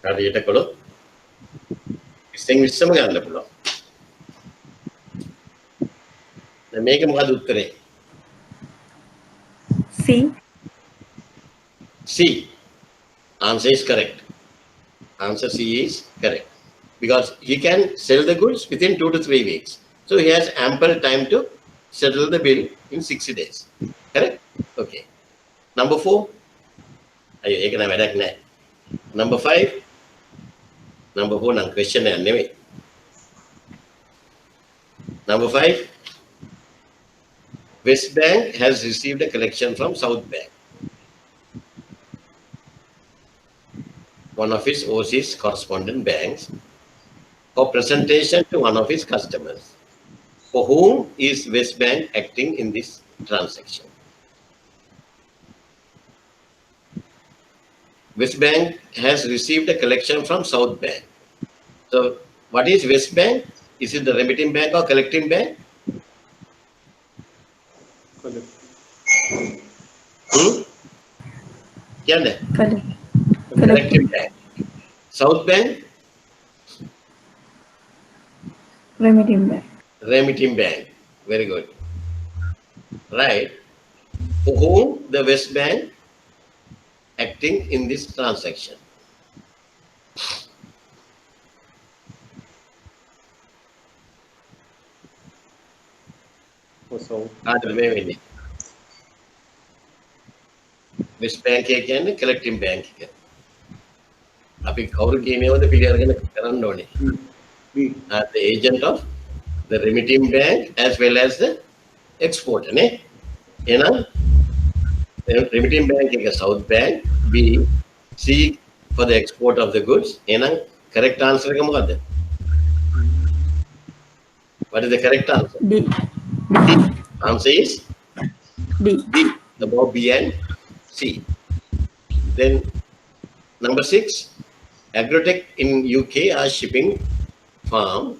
හරියට කළොත් 20න් 20ම ගන්න පුළුවන්. දැන් මේක මොකද උත්තරේ? C. C. Answer is correct. Answer C is correct. Because he can sell the goods within 2 to 3 weeks. So he has ample time to settle the bill in 60 days. Correct? Okay. Number 4. ඒක නෑ වැඩක් නෑ. Number 5. Number 4 නම් question එක නෙමෙයි. Number 5. West Bank has received a collection from South Bank, one of its overseas correspondent banks, for presentation to one of its customers. For whom is West Bank acting in this transaction? West Bank has received a collection from South Bank. So what is West Bank? Is it the remitting bank or collecting bank? කියන්නේ? Collecting bank. South Bank? Remitting bank. Remitting bank. Very good. Right. For whom the West Bank acting in this transaction? කාටද මේ වෙන්නේ? West Bank එක කියන්නේ collecting bank එක. අපි කවුරු කියනේවද පිළිඅරගෙන කරන්න ඕනේ. The agent of the remitting bank as well as the exporter නේ. එහෙනම් remitting bank එක South Bank, B, C for the export of the goods. එහෙනම් correct answer එක මොකද්ද? What is the correct answer? D. Answer is D. D, above B and C. Then number 6, agrotech in UK are shipping farm.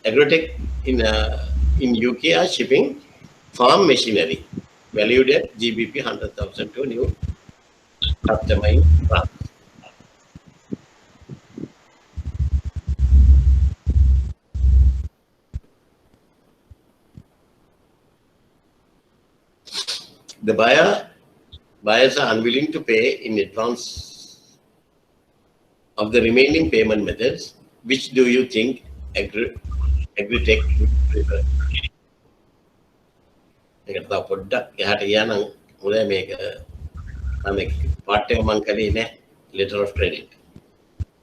Agrotech in UK are shipping farm machinery valued at GBP 100,000 to new customer in France. The buyers are unwilling to pay in advance of the remaining payment methods. Which do you think Agritech would prefer? මේකට තව පොඩ්ඩක් එහාට ගියා නම් මුලින්ම මේක part එක මම කළේ නෑ letter of credit.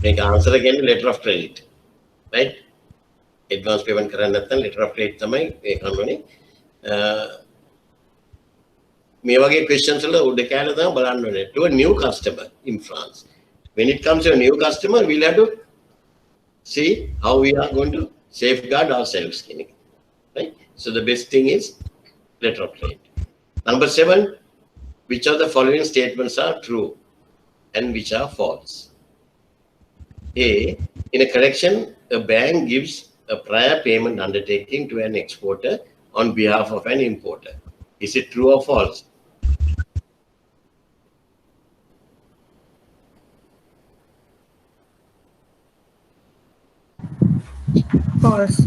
මේක answer එක කියන්නේ letter of credit. Right? Advance payment කරන්න නැත්නම් letter of credit තමයි ඒ කන්නුනේ. මේ වගේ questions වල උඩ කැලේ තමයි බලන්න ඕනේ. To a new customer in France. When it comes to a new customer, we'll have to see how we are going to safeguard ourselves. Right? So the best thing is letter of credit. Number 7, which of the following statements are true and which are false? A, in a collection, a bank gives a prior payment undertaking to an exporter on behalf of an importer. Is it true or false? False.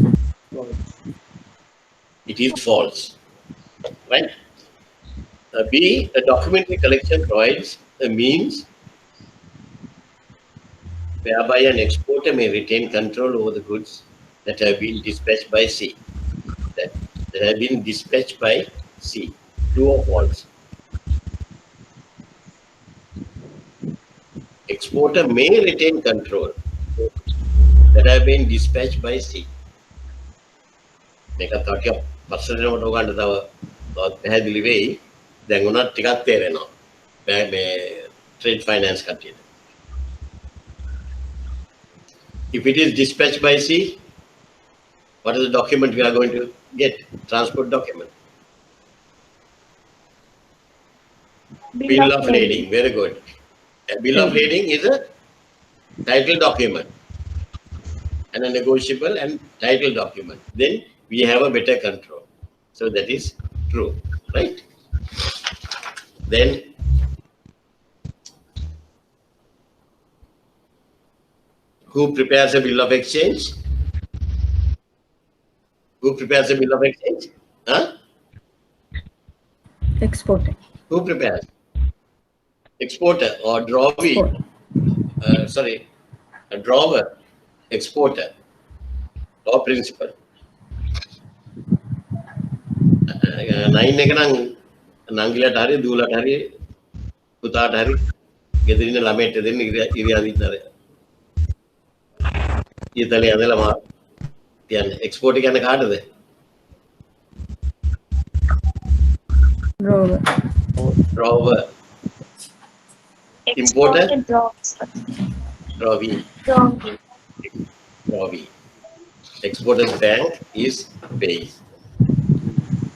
It is false. Right? B, a documentary collection provides a means whereby an exporter may retain control over the goods that have been dispatched by sea. That have been dispatched by sea. True or false? Exporter may retain control that have been dispatched by sea. මේක තාකිය පස්සෙන්ම උගන්න තව පැහැදිලි වෙයි. දැන් උනත් ටිකක් තේරෙනවා. මේ trade finance කට්ටියට. If it is dispatched by sea, what is the document we are going to get? Transport document. Bill of lading. Very good. A bill of lading is a title document and a negotiable and title document. Then we have a better control. So that is true, right? Then who prepares a bill of exchange? Who prepares a bill of exchange? Huh? Exporter. Who prepares? Exporter or drawee? Sorry, a drawer, exporter, or principal. 9 එක නම් නංගිලට හරි දූලට හරි පුතාට හරි ගෙදර ඉන්න ළමයට දෙන්න ඉරියා දින්නර. ඊතලේ ඇදලා මා කියන්නේ එක්ස්පෝර්ට් එක කියන්නේ කාටද? Drawer. Drawer. Importer? Drawee. Drawee. Exporter's bank is base.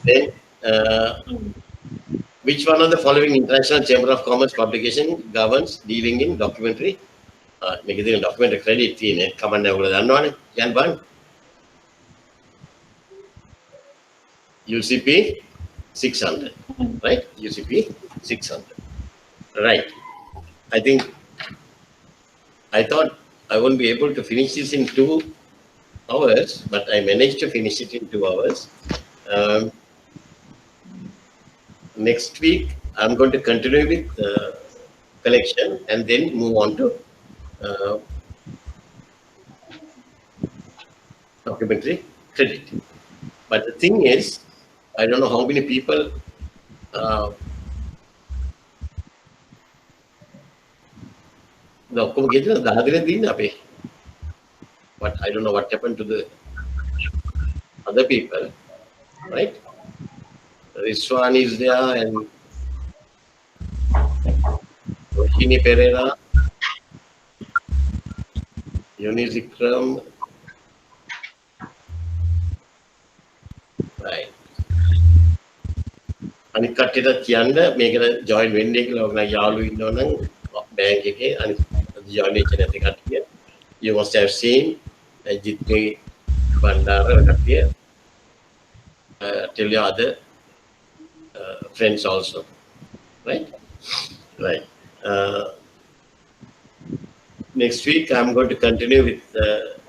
Then, which one of the following International Chamber of Commerce publication governs dealing in documentary? Make it a documentary credit in it. Come on, Jan Ban. UCP 600, right? UCP 600, right? I thought I won't be able to finish this in 2 hours, but I managed to finish it in 2 hours. Next week, I'm going to continue with collection and then move on to documentary credit. But the thing is, I don't know how many people ඔක්කොම ගෙදර 10 දෙනෙක් දින්න අපේ. But I don't know what happened to the other people, right? Rizwan is there and Rohini Pereira, Yunis Ikram, right. අනිත් කට්ටියට කියන්න මේකට join වෙන්නේ කියලා ඔයගොල්ලෝ යාළුවෝ ඉන්නවනම් බැංක් එකේ අනිත් ජොයින් වෙච්ච නැති කට්ටිය you must have seen Jitni Bandara කට්ටිය tell your other friends also, right? Next week I'm going to continue with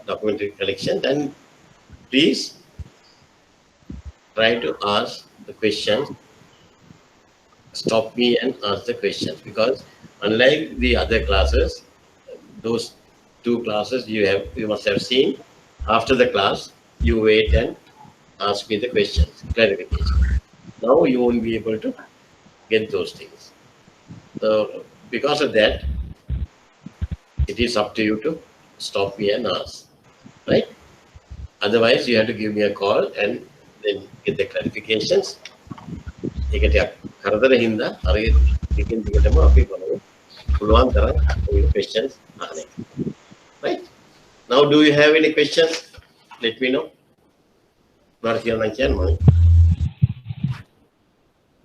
documentary collection, and please try to ask the questions. Stop me and ask the questions, because unlike the other classes, those 2 classes you must have seen, after the class you wait and ask me the questions, clarification. Now you won't be able to get those things. So because of that, it is up to you to stop me and ask, right? Otherwise you have to give me a call and then get the clarifications. ඒකට කරදර හින්දා අර දෙකෙන් දෙකටම අපි බලමු පුළුවන් තරම් ඔය questions අහන්න. Right? Now do you have any questions? Let me know.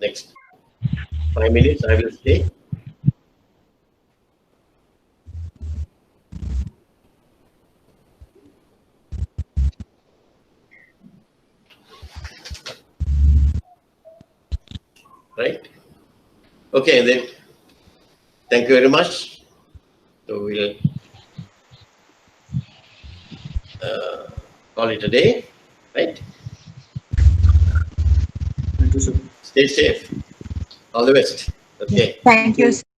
Next 5 minutes I will stay. Right? Okay, then thank you very much. So we'll call it a day, right? Thank you, sir. Stay safe. All the best. Okay. Thank you.